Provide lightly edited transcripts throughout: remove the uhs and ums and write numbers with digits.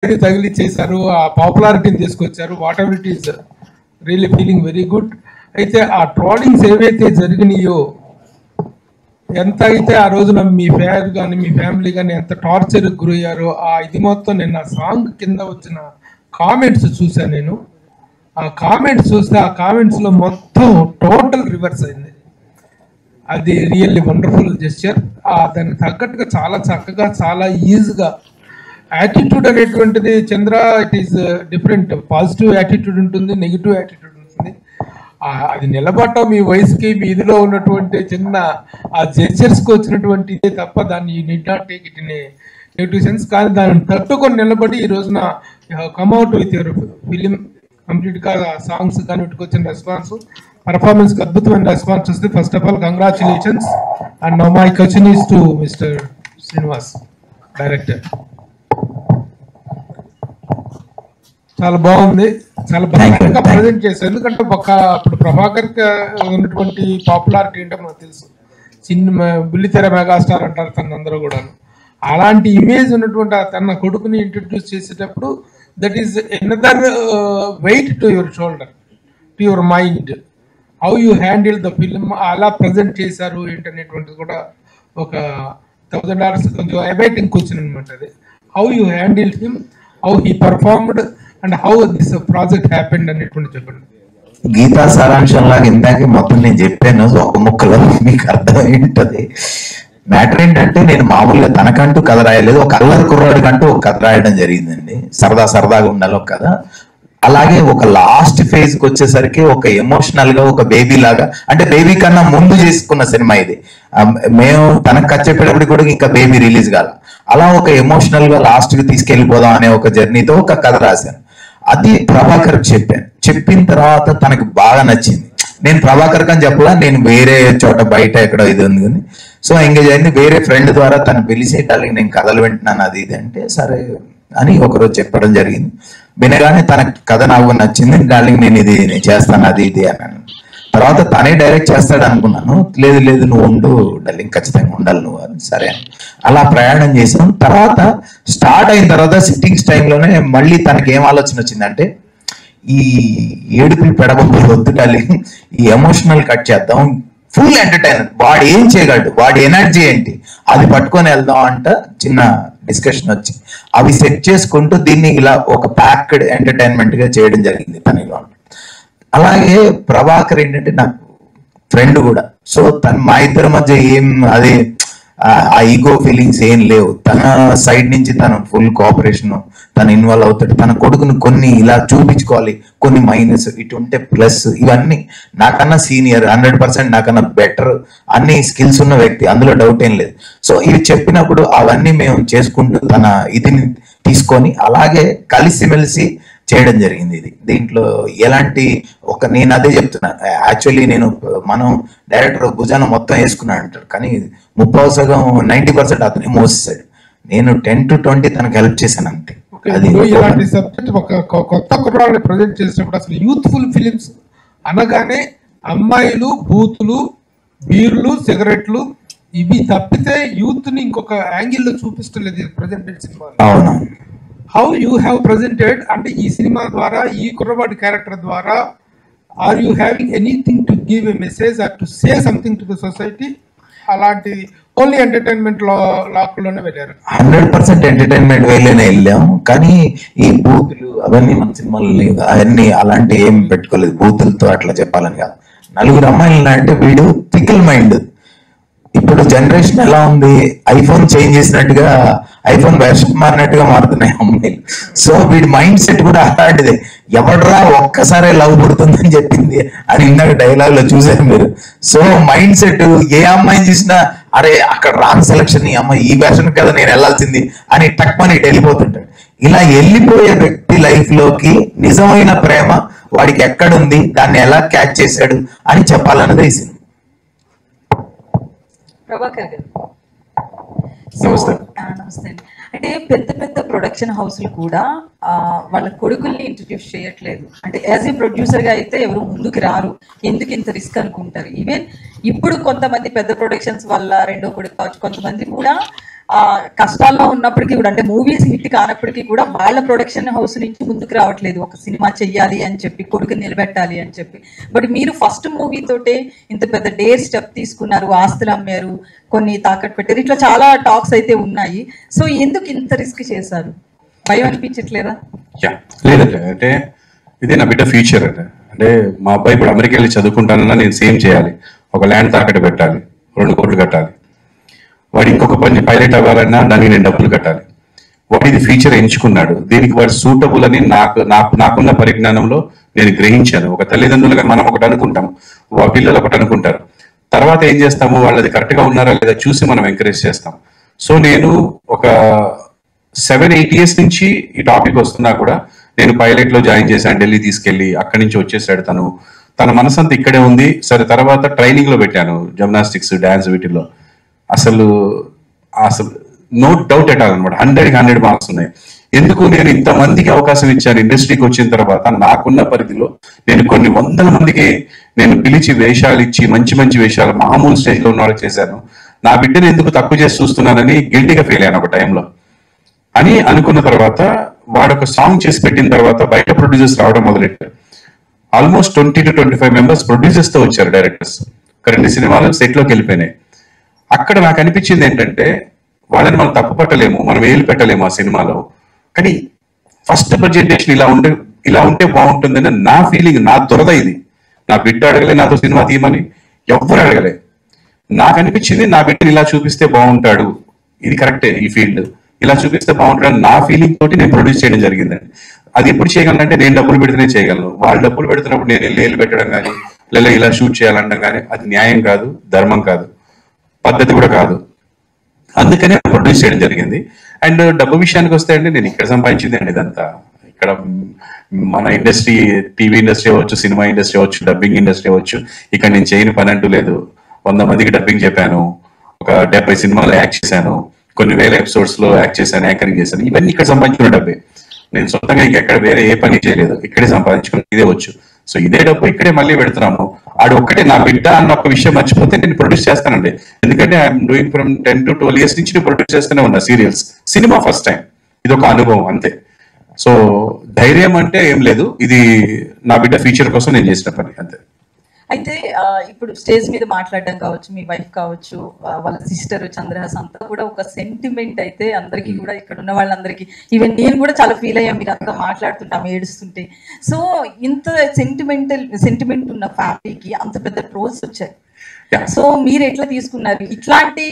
తగిలిచ్చేశారు, ఆ పాపులారిటీని తీసుకొచ్చారు. What ever it is really feeling very good. అయితే ఆ ట్రోలింగ్స్ ఏవైతే జరిగినాయో, ఎంత అయితే ఆ రోజున మీ పేరు కానీ మీ ఫ్యామిలీ కానీ ఎంత టార్చర్కి గురయ్యారో, ఆ ఇది మొత్తం నేను ఆ సాంగ్ కింద వచ్చిన కామెంట్స్ చూశాను. నేను ఆ కామెంట్స్ చూస్తే ఆ కామెంట్స్లో మొత్తం టోటల్ రివర్స్ అయింది. అది రియల్లీ వండర్ఫుల్ జెస్చర్. దానికి తగ్గట్టుగా చాలా చక్కగా చాలా ఈజీగా యాటిట్యూడ్ అనేటువంటిది Chandra it is different. Positive attitude ఉంటుంది, నెగిటివ్ యాటిట్యూడ్ ఉంటుంది. అది నిలబడటం మీ వయసుకి మీ ఇదిలో ఉన్నటువంటి చిన్న ఆ జెస్చర్స్కి వచ్చినటువంటి ఇదే తప్ప దాన్ని you need not take it in a negative sense. కానీ దాన్ని తట్టుకొని నిలబడి ఈ రోజున కమ్అవుట్ విత్ యువర్ ఫిలిం కంప్లీట్గా సాంగ్స్ కానీ వీటికి వచ్చిన రెస్పాన్స్, పర్ఫార్మెన్స్కి అద్భుతమైన రెస్పాన్స్ వస్తుంది. First of all congratulations. And now my question is to mister Srinivas, director. చాలా బాగుంది, చాలా బాగా ప్రజెంట్ చేశారు. ఎందుకంటే అప్పుడు ప్రభాకర్ ఉన్నటువంటి పాపులారిటీ ఏంటో మనకు తెలుసు. చిన్న బుల్లితెర మెగాస్టార్ అంటారు తన అందరూ కూడా. అలాంటి ఇమేజ్ ఉన్నటువంటి తన కొడుకుని ఇంట్రడ్యూస్ చేసేటప్పుడు that is another weight to your shoulder, to your mind. How you handle the film, అలా ప్రజెంట్ చేశారు ఏంటనేటువంటిది కూడా ఒక $1000 కొంచెం అవైటింగ్ క్వశ్చన్ అనమాట. అది how you handle him, how he performed and how this project happened అనేటువంటి చెప్పండి. గీతా సారాంశం లాగా ఇందాకే మొత్తం నేను చెప్పాను, ఒక ముక్కలో మీకు అర్థమై ఉంటది. మ్యాటర్ ఏంటంటే నేను మామూలుగా తనకంటూ కథ రాయలేదు, ఒక అల్లరి కుర్రాడికంటూ ఒక కథ రాయడం జరిగిందండి. సరదాగా ఉండాలి ఒక కథ. అలాగే ఒక లాస్ట్ ఫేజ్ కి వచ్చేసరికి ఒక ఎమోషనల్ గా ఒక బేబీ లాగా, అంటే బేబీ కన్నా ముందు చేసుకున్న సినిమా ఇది. మేము తనకు కథ చెప్పేటప్పుడు కూడా ఇంకా బేబీ రిలీజ్ కాల. అలా ఒక ఎమోషనల్ గా లాస్ట్ కి తీసుకెళ్లిపోదాం అనే ఒక జర్నీతో ఒక కథ రాశాను. అది ప్రభాకర్ చెప్పాను. చెప్పిన తర్వాత తనకు బాగా నచ్చింది. నేను ప్రభాకర్ కని చెప్పలా, నేను వేరే చోట బయట ఎక్కడో ఇది ఉంది కానీ సో ఎంగేజ్ అయింది. వేరే ఫ్రెండ్ ద్వారా తను పిలిచేటానికి నేను కథలు వింటున్నాను అది ఇది అంటే సరే అని ఒకరోజు చెప్పడం జరిగింది. వినగానే తన కథ నాకు నచ్చింది. డార్లింగ్ నేను ఇది చేస్తాను అది ఇది అన్నాను. తర్వాత తనే డైరెక్ట్ చేస్తాడు అనుకున్నాను. లేదు నువ్వు ఉండు డార్లింగ్, ఖచ్చితంగా ఉండాలి నువ్వు అని. సరే అలా ప్రయాణం చేసాం. తర్వాత స్టార్ట్ అయిన తర్వాత సిట్టింగ్స్ టైంలోనే మళ్ళీ తనకి ఏం ఆలోచన వచ్చిందంటే, ఈ ఏడుపులు పెడబొబ్బులు వద్దు డార్లింగ్, ఈ ఎమోషనల్ కట్ చేద్దాం, ఫుల్ ఎంటర్టైన్మెంట్. వాడు ఏం చేయగలడు, వాడి ఎనర్జీ ఏంటి అది పట్టుకొని వెళ్దాం అంట చిన్న డిస్కషన్ వచ్చి అవి సెట్ చేసుకుంటూ దీన్ని ఇలా ఒక ప్యాక్డ్ ఎంటర్టైన్మెంట్ గా చేయడం జరిగింది తనలో. అలాగే ప్రభాకర్ ఏంటంటే నాకు ఫ్రెండ్ కూడా. సో మా ఇద్దరి మధ్య ఏం అదే ఆ ఈగో ఫీలింగ్స్ ఏం లేవు. తన సైడ్ నుంచి తన ఫుల్ కోఆపరేషన్, తను ఇన్వాల్వ్ అవుతాడు. తన కొడుకును కొన్ని ఇలా చూపించుకోవాలి, కొన్ని మైనస్, ఇటు ఉంటే ప్లస్, ఇవన్నీ నాకన్నా సీనియర్, 100% నాకన్నా బెటర్, అన్ని స్కిల్స్ ఉన్న వ్యక్తి, అందులో డౌట్ ఏం లేదు. సో ఇవి చెప్పినప్పుడు అవన్నీ మేము చేసుకుంటూ తన ఇదిని తీసుకొని అలాగే కలిసిమెలిసి చేయడం జరిగింది. ఇది దీంట్లో ఎలాంటి నేను అదే చెప్తున్నా, యాక్చువల్లీ మనం డైరెక్టర్ భుజాన మొత్తం వేసుకున్నాడు అంటారు, కానీ 90% అతనే మోసేసాడు. నేను 10 to 20 తనకు హెల్ప్ చేశాను అంతే. ఇలాంటి సబ్జెక్ట్ ఒక కొత్త కుర్రాన్ని ప్రజెంట్ చేసినప్పుడు అసలు యూత్ఫుల్ ఫిలిమ్స్ అనగానే అమ్మాయిలు, బూతులు, బీర్లు, సిగరెట్లు ఇవి తప్పితే యూత్ ని ఇంకొక యాంగిల్లో చూపిస్తలేదు ప్రజెంటెడ్ సినిమా. అవును. హౌ యూ హ్యావ్ ప్రజెంటెడ్ అంటే ఈ సినిమా ద్వారా, ఈ కుర్రవాడి క్యారెక్టర్ ద్వారా, or you having anything to give a message or to say something to the society? అలాంటి ఓన్లీ ఎంటర్టైన్మెంట్ లాక్లోనే వెళ్ళారు. 100% ఎంటర్టైన్మెంట్ వేలోనే వెళ్ళాం. కానీ ఈ బూతులు అవన్నీ మన సినిమాలు లేవు, అవన్నీ అలాంటి ఏం పెట్టుకోలేదు. బూతులతో అట్లా చెప్పాలని కాదు. 4 అమ్మాయిలు అంటే వీడు పికిల్ మైండ్. ఇప్పుడు జనరేషన్ ఎలా ఉంది, ఐఫోన్ చేంజ్ చేసినట్టుగా, ఐఫోన్ వెర్షన్ మారినట్టుగా మారుతున్నాయి అమ్మాయిలు. సో వీడి మైండ్ సెట్ కూడా అలాంటిదే. ఎవడరా ఒక్కసారే లవ్ పుడుతుందని చెప్పింది అని ఇందాక డైలాగ్ లో చూసారు మీరు. సో మైండ్ సెట్ ఏ అమ్మాయిని చూసినా అరే అక్కడ రాంగ్ సెలక్షన్, ఈ అమ్మాయి ఈ వెర్షన్ కదా నేను వెళ్ళాల్సింది అని టక్మని వెళ్ళిపోతుంటాడు. ఇలా వెళ్ళిపోయే వ్యక్తి లైఫ్ లోకి నిజమైన ప్రేమ వాడికి ఎక్కడుంది, దాన్ని ఎలా క్యాచ్ చేశాడు అని చెప్పాలన్నదే ఈ సినిమా. ప్రభాకర్ గారు నమస్తే. నమస్తే. అంటే పెద్ద పెద్ద ప్రొడక్షన్ హౌస్లు కూడా వాళ్ళ కొడుకుల్ని ఇంట్రడ్యూస్ చేయట్లేదు. అంటే యాజ్ ఏ ప్రొడ్యూసర్ గా అయితే ఎవరు ముందుకు రారు, ఎందుకు ఇంత రిస్క్ అనుకుంటారు. ఈవెన్ ఇప్పుడు కొంతమంది పెద్ద ప్రొడక్షన్స్ వల్ల రెండో కొడుకు కావచ్చు, కొంతమంది కూడా కష్టాల్లో ఉన్నప్పటికీ కూడా, అంటే మూవీస్ హిట్ కానప్పటికీ కూడా వాళ్ళ ప్రొడక్షన్ హౌస్ నుంచి ముందుకు రావట్లేదు, ఒక సినిమా చెయ్యాలి అని చెప్పి, కొడుకు నిలబెట్టాలి అని చెప్పి. బట్ మీరు ఫస్ట్ మూవీ తోటే ఇంత పెద్ద డేర్ స్టెప్ తీసుకున్నారు, ఆస్తులు అమ్మారు, కొన్ని తాకట్టు పెట్టారు, ఇట్లా చాలా టాక్స్ అయితే ఉన్నాయి. సో ఎందుకు ఇంత రిస్క్ చేశారు? భయం అనిపించట్లేదా? లేదండి, అంటే ఇదే నా బిడ్డ ఫ్యూచర్. అంటే మా అబ్బాయి ఇప్పుడు అమెరికా వెళ్ళి చదువుకుంటానన్నా నేను సేమ్ చేయాలి, ఒక ల్యాండ్ తాకట్టు పెట్టాలి, 2 కోట్లు కట్టాలి. వాడు ఇంకొక పని పైలట్ అవ్వాలన్నా దానికి నేను డబ్బులు కట్టాలి. వాడు ఇది ఫ్యూచర్ ఎంచుకున్నాడు, దీనికి వాడు సూటబుల్ అని నాకున్న పరిజ్ఞానంలో నేను గ్రహించాను. ఒక తల్లిదండ్రులుగా మనం ఒకటి అనుకుంటాం, పిల్లలు ఒకటి అనుకుంటారు, తర్వాత ఏం చేస్తాము, వాళ్ళది కరెక్ట్ గా ఉన్నారా లేదా చూసి మనం ఎంకరేజ్ చేస్తాం. సో నేను ఒక 7-8 years నుంచి ఈ టాపిక్ వస్తున్నా కూడా నేను పైలట్ లో జాయిన్ చేశాను, ఢిల్లీ తీసుకెళ్లి అక్కడి నుంచి వచ్చేసాడు తను. తన మనసంతా ఇక్కడే ఉంది. సరే, తర్వాత ట్రైనింగ్ లో పెట్టాను, జిమ్నాస్టిక్స్, డాన్స్, వీటిల్లో అసలు నో డౌట్ ఎట్ ఆల్ అనమాట. 100 మార్క్స్ ఉన్నాయి. ఎందుకు నేను ఇంతమందికి అవకాశం ఇచ్చాను? ఇండస్ట్రీకి వచ్చిన తర్వాత నాకున్న పరిధిలో నేను కొన్ని 100 మందికి నేను పిలిచి వేషాలు ఇచ్చి మంచి మంచి వేషాలు మామూలు స్టేజ్ లో ఉన్న వాళ్ళకి చేశాను. నా బిడ్డను ఎందుకు తక్కువ చేసి చూస్తున్నానని గిల్టీగా ఫీల్ అయ్యాను ఒక టైంలో. అని అనుకున్న తర్వాత వాడు ఒక సాంగ్ చేసి పెట్టిన తర్వాత బయట ప్రొడ్యూసర్స్ రావడం మొదలెట్టారు. ఆల్మోస్ట్ 20 to 25 మెంబర్స్ ప్రొడ్యూసర్స్ తో వచ్చారు, డైరెక్టర్స్. 2 సినిమాలు సెట్ లోకి వెళ్ళిపోయినాయి. అక్కడ నాకు అనిపించింది ఏంటంటే, వాళ్ళని మనం తప్పు పట్టలేము, మనం ఏలు పెట్టలేము ఆ సినిమాలో, కానీ ఫస్ట్ ప్రజెంటేషన్ ఇలా ఉంటే బాగుంటుందని నా ఫీలింగ్, నా దురద ఇది. నా బిడ్డ అడగలే నాతో సినిమా తీయమని, ఎవ్వరు అడగలే. నాకు అనిపించింది నా బిడ్డని ఇలా చూపిస్తే బాగుంటాడు, ఇది కరెక్టే, ఈ ఫీల్డ్ ఇలా చూపిస్తే బాగుంటాడు నా ఫీలింగ్ తోటి నేను ప్రొడ్యూస్ చేయడం జరిగిందండి. అది ఎప్పుడు చేయగలను అంటే, నేను డబ్బులు పెడితేనే చేయగలను. వాళ్ళు డబ్బులు పెడుతున్నప్పుడు నేను ఏలు పెట్టడం కానీ లేదా ఇలా షూట్ చేయాలనడం కానీ అది న్యాయం కాదు, ధర్మం కాదు, పద్ధతి కూడా కాదు. అందుకనే ప్రొడ్యూస్ చేయడం జరిగింది. అండ్ డబ్బు విషయానికి వస్తే అండి, నేను ఇక్కడ సంపాదించింది అండి ఇదంతా. ఇక్కడ మన ఇండస్ట్రీ, టీవీ ఇండస్ట్రీ అవ్వచ్చు, సినిమా ఇండస్ట్రీ అవ్వచ్చు, డబ్బింగ్ ఇండస్ట్రీ అవ్వచ్చు, ఇక్కడ నేను చేయని పని అంటూ లేదు. 100 మందికి డబ్బింగ్ చెప్పాను, ఒక 70 సినిమాలో యాక్ట్ చేశాను, కొన్ని వేల ఎపిసోడ్స్ లో యాక్ట్ చేశాను, యాంకరింగ్ చేశాను. ఇవన్నీ ఇక్కడ సంపాదించుకున్న డబ్బే. నేను సొంతంగా ఇంకెక్కడ వేరే ఏ పని చేయలేదు, ఇక్కడే సంపాదించుకుని ఇదే వచ్చు. సో ఇదే డబ్బు ఇక్కడే మళ్ళీ పెడుతున్నాము. ఆడు ఒక్కటే నా బిడ్డ అన్న ఒక విషయం మర్చిపోతే నేను ప్రొడ్యూస్ చేస్తానండి. ఎందుకంటే I'm doing from 10 to 12 years నుంచి నేను ప్రొడ్యూస్ చేస్తూనే ఉన్నా సీరియల్స్. సినిమా ఫస్ట్ టైం, ఇది ఒక అనుభవం అంతే. సో ధైర్యం అంటే ఏం లేదు, ఇది నా బిడ్డ ఫ్యూచర్ కోసం నేను చేసిన పని అంతే. అయితే ఇప్పుడు స్టేజ్ మీద మాట్లాడడం కావచ్చు, మీ వైఫ్ కావచ్చు, వాళ్ళ సిస్టర్ చంద్రహాస్ అంతా కూడా ఒక సెంటిమెంట్ అయితే అందరికీ కూడా, ఇక్కడ ఉన్న వాళ్ళందరికీ, ఈవెన్ నేను కూడా చాలా ఫీల్ అయ్యా మీరు అంతా మాట్లాడుతుంటాం ఏడుస్తుంటే. సో ఇంత సెంటిమెంట్ ఉన్న ఫ్యామిలీకి అంత పెద్ద ట్రోల్స్ వచ్చాయి. సో మీరు ఎట్లా తీసుకున్నారు? ఇట్లాంటి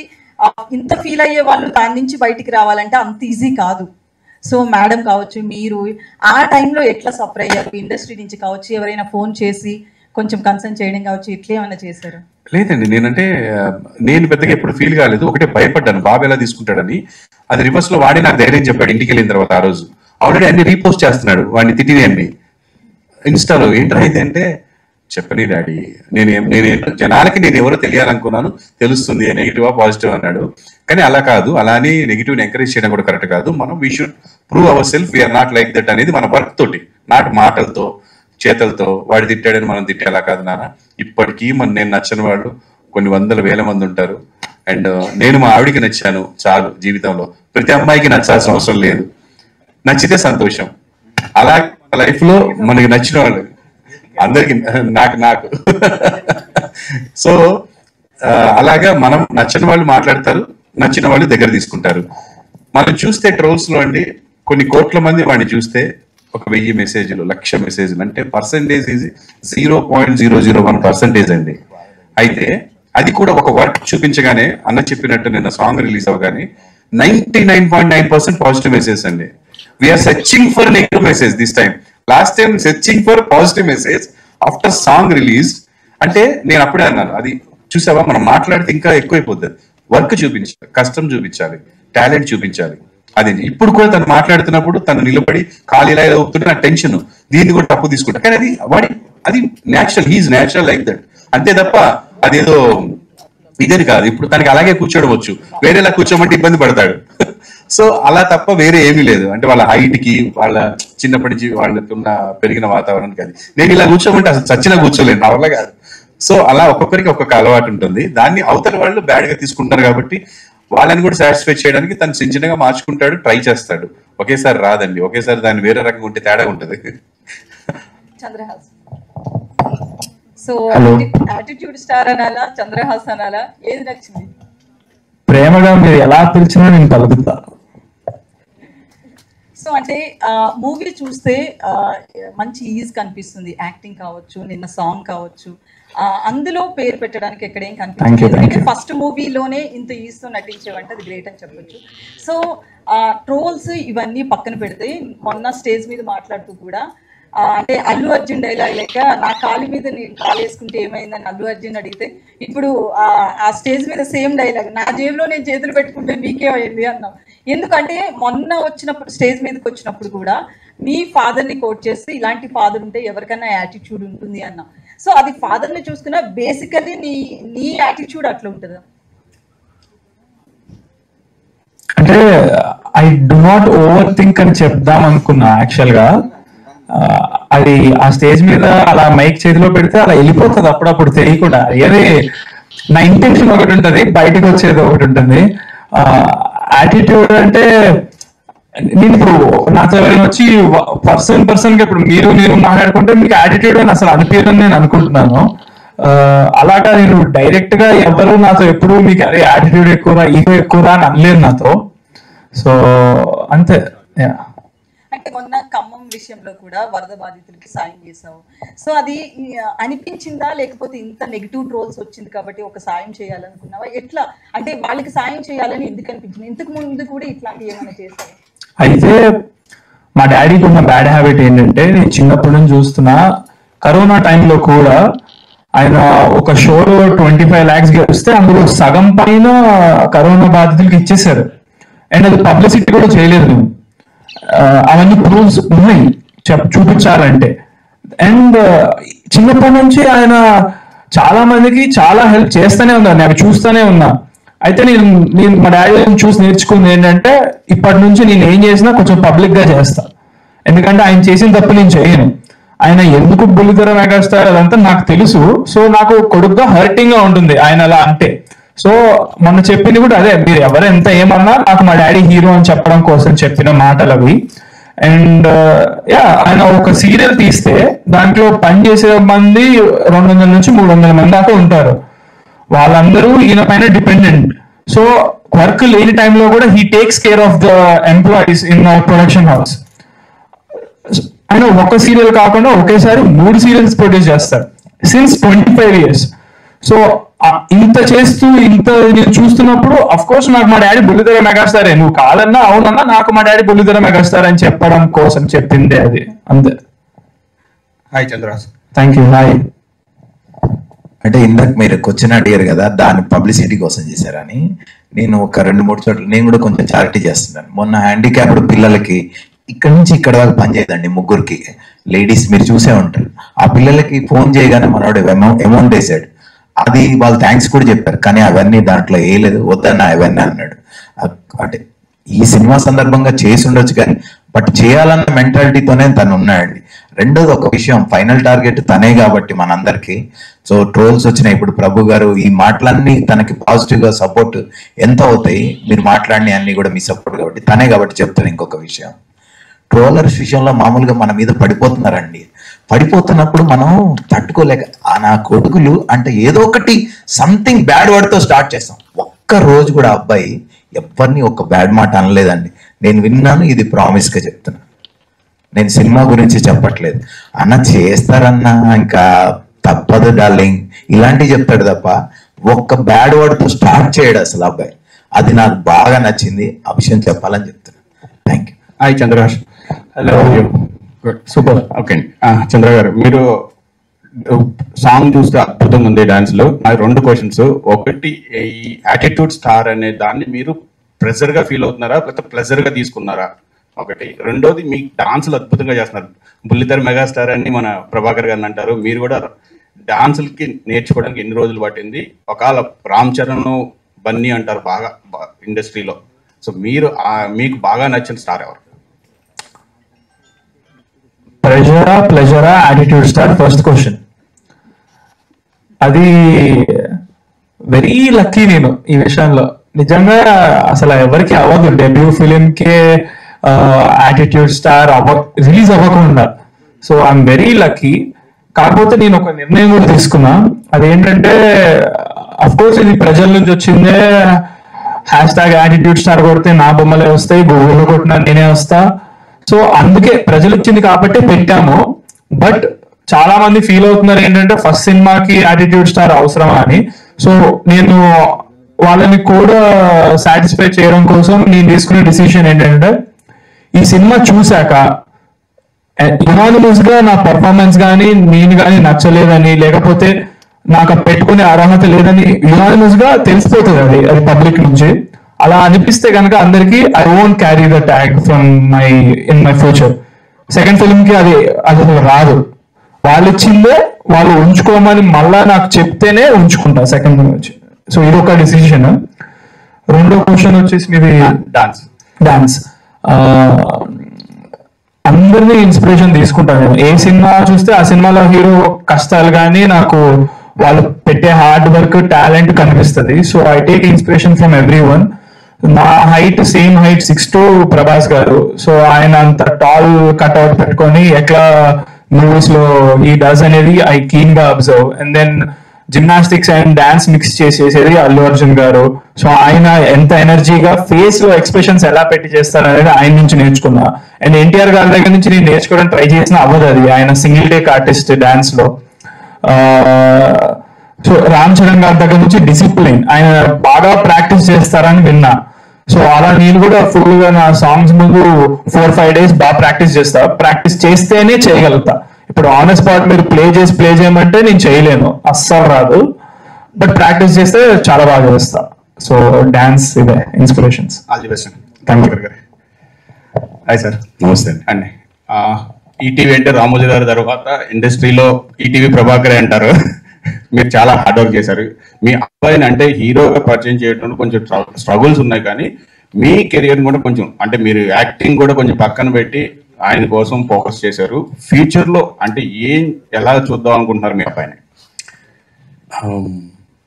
ఇంత ఫీల్ అయ్యే వాళ్ళు దాని నుంచి బయటికి రావాలంటే అంత ఈజీ కాదు. సో మేడం కావచ్చు, మీరు ఆ టైంలో ఎట్లా సఫర్ అయ్యారు? ఇండస్ట్రీ నుంచి కావచ్చు, ఎవరైనా ఫోన్ చేసి కొంచెం కన్సర్న్ చేయడం కావచ్చు, ఇట్లా ఏమైనా చేశారు? లేదండి, నేను పెద్దగా ఎప్పుడు ఫీల్ కాలేదు. ఒకటే భయపడ్డాను బాబు ఎలా తీసుకుంటాడని. అది రివర్స్ లో వాడి నాకు ధైర్యం చెప్పాడు ఇంటికి వెళ్ళిన తర్వాత. ఆ రోజు ఆల్రెడీ అన్ని రీపోస్ట్ చేస్తున్నాడు, వాడిని తిట్టిని అన్ని ఇన్స్టాలో. ఏంటైతే అంటే, చెప్పని డాడీ, నేను జనాలకి నేను ఎవరో తెలియాలనుకున్నాను, తెలుస్తుంది, నెగిటివా పాజిటివ్ అన్నాడు. కానీ అలా కాదు, అలా అని నెగిటివ్ ఎంకరేజ్ చేయడం కూడా కరెక్ట్ కాదు. మనం we should prove our self, we are not like that అనేది మన వర్క్ తోటి, నాట్ మాటలతో చేతలతో. వాడు తిట్టాడని మనం తిట్టేలా కాదు నాన్న. ఇప్పటికీ నేను నచ్చని వాళ్ళు కొన్ని 100,000 మంది ఉంటారు. అండ్ నేను మా ఆవిడికి నచ్చాను చాలు జీవితంలో. ప్రతి అమ్మాయికి నచ్చాల్సిన అవసరం లేదు, నచ్చితే సంతోషం. అలాగే లైఫ్ లో మనకి నచ్చిన వాళ్ళు అందరికి, నాకు సో అలాగా మనం నచ్చిన వాళ్ళు మాట్లాడతారు, నచ్చిన వాళ్ళు దగ్గర తీసుకుంటారు. మనం చూస్తే ట్రోల్స్ లో అండి కొన్ని కోట్ల మంది వాడిని చూస్తే ఒక 1000 మెసేజ్లు, 1,00,000 మెసేజ్లు, అంటే పర్సెంటేజ్ ఈజ్ 0.001% అండి. అయితే అది కూడా ఒక వర్క్ చూపించగానే, అన్న చెప్పినట్టు నిన్న సాంగ్ రిలీజ్ అవగానే 99.9% పాజిటివ్ మెసేజ్ అండి. We are searching for negative message this time. Last time searching for positive message after song release. అంటే నేను అప్పుడే అన్నాను, అది చూసావా, మనం మాట్లాడితే ఇంకా ఎక్కువైపోతుంది. వర్క్ చూపించాలి, కష్టం చూపించాలి, టాలెంట్ చూపించాలి. అది ఇప్పుడు కూడా తను మాట్లాడుతున్నప్పుడు తను నిలబడి కాలు ఇలా ఊపుతుంటే నా టెన్షన్, దీన్ని కూడా తప్పు తీసుకుంటా. కానీ అది natural, he's natural like that, అంతే తప్ప అదేదో ఇదేది కాదు. ఇప్పుడు తనకి అలాగే కూర్చోడవచ్చు, వేరేలా కూర్చోమంటే ఇబ్బంది పడతాడు. సో అలా తప్ప వేరే ఏమీ లేదు. అంటే వాళ్ళ హైట్ కి, వాళ్ళ చిన్నప్పటి నుంచి వాళ్ళకున్న పెరిగిన వాతావరణానికి అది. నేను ఇలా కూర్చోమంటే అసలు చచ్చినా కూర్చోలేను, నా వల్ల కాదు. సో అలా ఒక్కొక్కరికి ఒక్కొక్క అలవాటు ఉంటుంది. దాన్ని అవతల వాళ్ళు బ్యాడ్ గా తీసుకుంటారు కాబట్టి వాళ్ళని కూడా సాటిస్ఫై చేయడానికి తను చిన్నగా మార్చుకుంటాడు, ట్రై చేస్తాడు. ఒకేసారి రాదండి, ఒకేసారి దాన్ని వేరే రకంగా ఉంటే తేడా ఉంటుంది. Chandrahas. So Hello. Attitude star అనాలా, చంద్రహాస్ అనాలా, ఏది నచ్చింది? ప్రేమగా మీరు ఎలా పిలిచినా నేను పలుకుతా. సో అంటే మూవీ చూస్తే మంచి ఈజ్ కనిపిస్తుంది, యాక్టింగ్ కావచ్చు, నిన్న సాంగ్ కావచ్చు, అందులో పేరు పెట్టడానికి ఎక్కడేం కనిపిస్తుంది. ఫస్ట్ మూవీలోనే ఇంత ఈజ్ తో నటించేవంటే అది గ్రేట్ అని చెప్పొచ్చు. సో ట్రోల్స్ ఇవన్నీ పక్కన పెడితే మొన్న స్టేజ్ మీద మాట్లాడుతూ కూడా అంటే అల్లు అర్జున్ డైలాగ్ లెక్క నా కాలు మీద నేను కాలు వేసుకుంటే ఏమైందని అల్లు అర్జున్ అడిగితే ఇప్పుడు ఆ స్టేజ్ మీద సేమ్ డైలాగ్ నా జేబులో నేను చేతులు పెట్టుకుంటే మీకే అయింది అన్నాం. ఎందుకంటే మొన్న వచ్చినప్పుడు స్టేజ్ మీదకి వచ్చినప్పుడు కూడా మీ ఫాదర్ని కోట్ చేస్తే ఇలాంటి ఫాదర్ ఉంటే ఎవరికైనా యాటిట్యూడ్ ఉంటుంది అన్నాం. సో అది ఫాదర్ని చూసుకున్నా బేసికల్లీ నీ యాటిట్యూడ్ అట్లా ఉంటుందా? అంటే I do not over think అని చెప్దాం అనుకున్నా యాక్చువల్ గా. అది ఆ స్టేజ్ మీద అలా మైక్ చేతిలో పెడితే అలా వెళ్ళిపోతుంది అప్పుడప్పుడు తెలియకుండా. ఏది నా ఇంటెన్షన్ ఒకటి ఉంటుంది, బయటకు వచ్చేది ఒకటి ఉంటుంది. యాటిట్యూడ్ అంటే నేను ఇప్పుడు నాతో ఎవరైనా వచ్చి పర్సన్ గా ఇప్పుడు మీరు మాట్లాడుకుంటే మీకు యాటిట్యూడ్ అని అసలు అనిపించదని నేను అనుకుంటున్నాను. అలాగా నేను డైరెక్ట్ గా ఎవరు నాతో ఎప్పుడు మీకు అదే యాటిట్యూడ్ ఎక్కువరా ఈగో ఎక్కువరా అని అనలేదు నాతో. సో అంతే. అంటే మొన్న ఖమ్మం విషయంలో కూడా వరద బాధితులకి సాయం చేసావు. సో అది అనిపించిందా, లేకపోతే ఇంత నెగిటివ్ ట్రోల్స్ వచ్చింది కాబట్టి ఒక సాయం చేయాలనుకున్నావా? ఎట్లా అంటే వాళ్ళకి సాయం చేయాలని ఎందుకు అనిపించింది? ఇంతకు ముందు కూడా ఇట్లాంటివి ఏమైనా చేసావు? అయితే మా డాడీకి ఉన్న బ్యాడ్ హ్యాబిట్ ఏంటంటే నేను చిన్నప్పటి నుంచి చూస్తున్నా, కరోనా టైంలో కూడా ఆయన ఒక షోలో 25 lakhs గెలిస్తే అందులో సగం పైన కరోనా బాధితులకి ఇచ్చేసారు. అండ్ అది పబ్లిసిటీ కూడా చేయలేదు మేము. అవన్నీ ప్రూఫ్స్ ఉన్నాయి చూపించాలంటే. అండ్ చిన్నప్పటి నుంచి ఆయన చాలా మందికి చాలా హెల్ప్ చేస్తూనే ఉన్నారు, నేను చూస్తూనే ఉన్నా. అయితే నేను మా డాడీ చూసి నేర్చుకుంది ఏంటంటే ఇప్పటి నుంచి నేను ఏం చేసినా కొంచెం పబ్లిక్ గా చేస్తా. ఎందుకంటే ఆయన చేసిన తప్పు నేను చేయను. ఆయన ఎందుకు బుల్లితెర మెగాస్టార్ అదంతా నాకు తెలుసు. సో నాకు కొడుకుగా హర్టింగ్ గా ఉంటుంది ఆయన అలా అంటే. సో మొన్న చెప్పింది కూడా అదే, మీరు ఎవరు ఎంత ఏమన్నా నాకు మా డాడీ హీరో అని చెప్పడం కోసం చెప్పిన మాటలు అవి. అండ్ ఆయన ఒక సీరియల్ తీస్తే దాంట్లో పనిచేసే మంది 200 నుంచి 300 మంది దాకా ఉంటారు. వాళ్ళందరూ ఈయన పైన డిపెండెంట్. సో వర్క్ లేని టైంలో కూడా he takes care of the employees in our production house. ఆయన ఒక సీరియల్ కాకుండా ఒకేసారి 3 సీరియల్స్ ప్రొడ్యూస్ చేస్తారు సిన్స్ 25 years. సో ఇంత చేస్తూ ఇంత నేను చూస్తున్నప్పుడు అఫ్ కోర్స్ నాకు మా డాడీ బుల్లితెర మెగాస్టారే, నువ్వు కాదన్నా అవునన్నా నాకు మా డాడీ బుల్లితెర మెగాస్టార్ అని చెప్పడం కోసం చెప్పిందే అది, అంతే. Hi Chandraraj. Thank you. Hi. అంటే ఇందాక మీరు క్వశ్చన్ అడిగారు కదా, దాన్ని పబ్లిసిటీ కోసం చేశారని. నేను ఒక 2-3 చోట్ల నేను కూడా కొంచెం చారిటీ చేస్తున్నాను. మొన్న హ్యాండిక్యాప్డ్ పిల్లలకి ఇక్కడ నుంచి ఇక్కడ దాకా పనిచేయదండి, 3 లేడీస్ మీరు చూసే ఉంటారు. ఆ పిల్లలకి ఫోన్ చేయగానే మనోడు అమౌంట్ వేసాడు. అది వాళ్ళు థ్యాంక్స్ కూడా చెప్పారు, కానీ అవన్నీ దాంట్లో వేయలేదు, వద్దన్న అవన్నీ అన్నాడు. అంటే ఈ సినిమా సందర్భంగా చేసి ఉండొచ్చు కానీ బట్ చేయాలన్న మెంటాలిటీతోనే తను ఉన్నాడండి. రెండోది ఒక విషయం, ఫైనల్ టార్గెట్ తనే కాబట్టి మనందరికి. సో ట్రోల్స్ వచ్చినాయి, ఇప్పుడు ప్రభు గారు ఈ మాటలన్నీ తనకి పాజిటివ్ గా సపోర్ట్ ఎంత అవుతాయి, మీరు మాట్లాడిన అన్ని కూడా మీ సపోర్ట్ కాబట్టి తనే కాబట్టి చెప్తాను. ఇంకొక విషయం, ట్రోలర్స్ విషయంలో మామూలుగా మన మీద పడిపోతున్నారండి. పడిపోతున్నప్పుడు మనం తట్టుకోలేక నా కొడుకులు అంటే ఏదో ఒకటి సంథింగ్ బ్యాడ్ వర్డ్తో స్టార్ట్ చేస్తాం. ఒక్క రోజు కూడా అబ్బాయి ఎవరిని ఒక బ్యాడ్ మాట అనలేదండి. నేను విన్నాను, ఇది ప్రామిస్ గా చెప్తున్నా. నేను సినిమా గురించి చెప్పట్లేదు. అన్న చేస్తారన్నా ఇంకా తప్పదు డార్లింగ్ ఇలాంటివి చెప్తాడు తప్ప ఒక్క బ్యాడ్ వర్డ్తో స్టార్ట్ చేయడు అసలు అబ్బాయి. అది నాకు బాగా నచ్చింది, ఆ విషయం చెప్పాలని చెప్తున్నాను. Thank you. Hi Chandraraj. Hello. Super. Okay అండి. చంద్ర గారు, మీరు సాంగ్ చూస్తే అద్భుతంగా ఉంది డాన్స్ లో. నాకు 2 క్వశ్చన్స్. ఒకటి, ఈ యాటిట్యూడ్ స్టార్ అనే దాన్ని మీరు ప్రెజర్ గా ఫీల్ అవుతున్నారా లేకపోతే ప్లెజర్ గా తీసుకున్నారా? ఒకటి. రెండోది, మీ డాన్సులు అద్భుతంగా చేస్తున్నారు. బుల్లితెర మెగాస్టార్ అని మన ప్రభాకర్ గారిని అంటారు. మీరు కూడా డాన్సులకి నేర్చుకోవడానికి ఎన్ని రోజులు పట్టింది? ఒకవేళ రామ్ చరణ్, బన్నీ అంటారు బాగా ఇండస్ట్రీలో. సో మీరు మీకు బాగా నచ్చిన స్టార్ ఎవరు? ప్రెజరా యాటిట్యూడ్ స్టార్? First question. అది వెరీ లక్కీ నేను ఈ విషయంలో. నిజంగా అసలు ఎవరికి అవ్వదు డెబ్యూ ఫిలిం కే యాటిట్యూడ్ స్టార్ రిలీజ్ అవ్వకుండా. So I'm very lucky. కాకపోతే నేను ఒక నిర్ణయం కూడా తీసుకున్నా. అదేంటంటే అఫ్ కోర్స్ ఇది ప్రజల నుంచి వచ్చిందే. హ్యాష్ యాటిట్యూడ్ స్టార్ కొడితే నా బొమ్మలే వస్తాయి, గూగుల్లో కొట్టినా నేనే వస్తా. సో అందుకే ప్రజలు ఇచ్చింది కాబట్టి పెట్టాము. బట్ చాలా మంది ఫీల్ అవుతున్నారు ఏంటంటే ఫస్ట్ సినిమాకి యాటిట్యూడ్ స్టార్ అవసరమా అని. సో నేను వాళ్ళని కూడా సాటిస్ఫై చేయడం కోసం నేను తీసుకునే డిసిషన్ ఏంటంటే ఈ సినిమా చూశాక యునానిమస్ గా నా పర్ఫార్మెన్స్ కానీ నేను కానీ నచ్చలేదని, లేకపోతే నాకు పెట్టుకునే అర్హత లేదని యునానిమస్ గా తెలిసిపోతుంది అది పబ్లిక్ నుంచి. అలా అనిపిస్తే కనుక అందరికి I won't carry the tag from in my future. Second film కి అది అసలు రాదు. వాళ్ళు ఇచ్చిందే వాళ్ళు ఉంచుకోమని మళ్ళా నాకు చెప్తేనే ఉంచుకుంటా సెకండ్ ఫిల్మ్ వచ్చి. సో ఇది ఒక డిసిషన్. రెండో క్వశ్చన్ వచ్చేసి మీది డాన్స్. అందరినీ ఇన్స్పిరేషన్ తీసుకుంటాను నేను. ఏ సినిమా చూస్తే ఆ సినిమాలో హీరో కష్టాలు కానీ నాకు వాళ్ళు పెట్టే హార్డ్ వర్క్ టాలెంట్ కనిపిస్తుంది. So I take inspiration from every one. నా హైట్ సేమ్ హైట్ 6'2" ప్రభాస్ గారు. సో ఆయన అంత టాల్ కట్అవుట్ పెట్టుకొని ఎట్లా మూవీస్ లో ఈ డస్ అనేది ఐ కీన్ గా observe. And then gymnastics and dance mix చేసేది అల్లు అర్జున్ గారు. సో ఆయన ఎంత ఎనర్జీగా ఫేస్ లో ఎక్స్ప్రెషన్స్ ఎలా పెట్టి చేస్తారు అనేది ఆయన నుంచి నేర్చుకున్నా. అండ్ ఎన్టీఆర్ గారి దగ్గర నుంచి నేను నేర్చుకోవడానికి ట్రై చేసిన అవ్వదు అది. ఆయన సింగిల్ టేక్ ఆర్టిస్ట్ డాన్స్ లో. సో రామ్ చరణ్ గారి దగ్గర నుంచి డిసిప్లిన్, ఆయన బాగా ప్రాక్టీస్ చేస్తారని విన్నా. సో అలా నేను కూడా ఫుల్ గా నా సాంగ్స్ ముందు 4-5 days బాగా ప్రాక్టీస్ చేస్తా. ప్రాక్టీస్ చేస్తేనే చేయగలుగుతా. ఇప్పుడు ఆన్ స్పాట్ మీరు ప్లే చేయమంటే నేను చేయలేను, అస్సలు రాదు. బట్ ప్రాక్టీస్ చేస్తే చాలా బాగా చేస్తా. సో డాన్స్ ఇదే ఇన్స్పిరేషన్స్. థ్యాంక్ యూ గారు. Hi sir. నమస్తే అండి. ఈటీవీ అంటే రామోజీ గారి తర్వాత ఇండస్ట్రీలో ఈటీవీ ప్రభాకరే అంటారు. మీరు చాలా హార్డ్ వర్క్ చేశారు. మీ అబ్బాయిని అంటే హీరోగా పరిచయం చేయడం కొంచెం స్ట్రగుల్స్ ఉన్నాయి, కానీ మీ కెరియర్ కూడా కొంచెం అంటే మీరు యాక్టింగ్ కూడా కొంచెం పక్కన పెట్టి ఆయన కోసం ఫోకస్ చేశారు. ఫ్యూచర్ లో అంటే ఎలా చూద్దాం అనుకుంటున్నారు మీ అబ్బాయిని?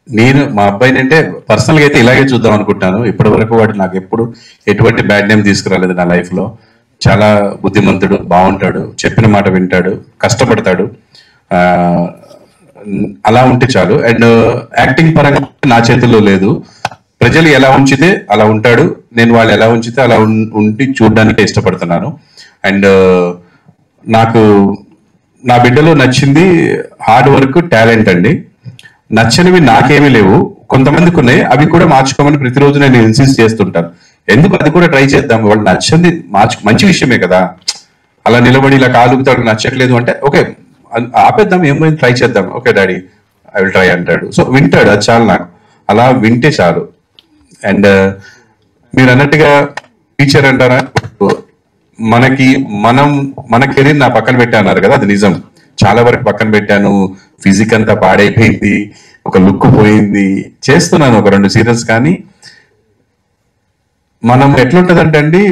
నేను మా అబ్బాయిని అంటే పర్సనల్ గా అయితే ఇలాగే చూద్దాం అనుకుంటాను. ఇప్పటి వరకు వాడు నాకు ఎప్పుడు ఎటువంటి బ్యాడ్ నేమ్ తీసుకురాలేదు నా లైఫ్ లో. చాలా బుద్ధిమంతుడు, బాగుంటాడు, చెప్పిన మాట వింటాడు, కష్టపడతాడు. అలా ఉంటే చాలు. అండ్ యాక్టింగ్ పరంగా నా చేతుల్లో లేదు. ప్రజలు ఎలా ఉంచితే అలా ఉంటాడు. నేను వాళ్ళు ఎలా ఉంచితే అలా ఉండి చూడడానికి ఇష్టపడుతున్నాను. అండ్ నాకు నా బిడ్డలో నచ్చింది హార్డ్ వర్క్, టాలెంట్ అండి. నచ్చనివి నాకేమీ లేవు, కొంతమందికి ఉన్నాయి. అవి కూడా మార్చుకోమని ప్రతిరోజు నేను ఇన్సిస్ట్ చేస్తుంటాను. ఎందుకు అది కూడా ట్రై చేద్దాం. వాళ్ళు నచ్చింది మంచి విషయమే కదా. అలా నిలబడి ఇలా కాలుగుతాడు నచ్చట్లేదు అంటే ఓకే ఆపేద్దాం, ఏమైంది ట్రై చేద్దాం. Okay daddy I will try అంటాడు. సో వింటాడు, అది చాలు నాకు. అలా వింటే చాలు. అండ్ మీరు అన్నట్టుగా టీచర్ అంటారా, మన కెరీర్ నా పక్కన పెట్టాన్నారు కదా, అది నిజం. చాలా వరకు పక్కన పెట్టాను. ఫిజిక్ అంతా పాడైపోయింది, ఒక లుక్ పోయింది. చేస్తున్నాను ఒక 2 సీరియల్స్. కానీ మనం ఎట్లుంటదంటే అండి,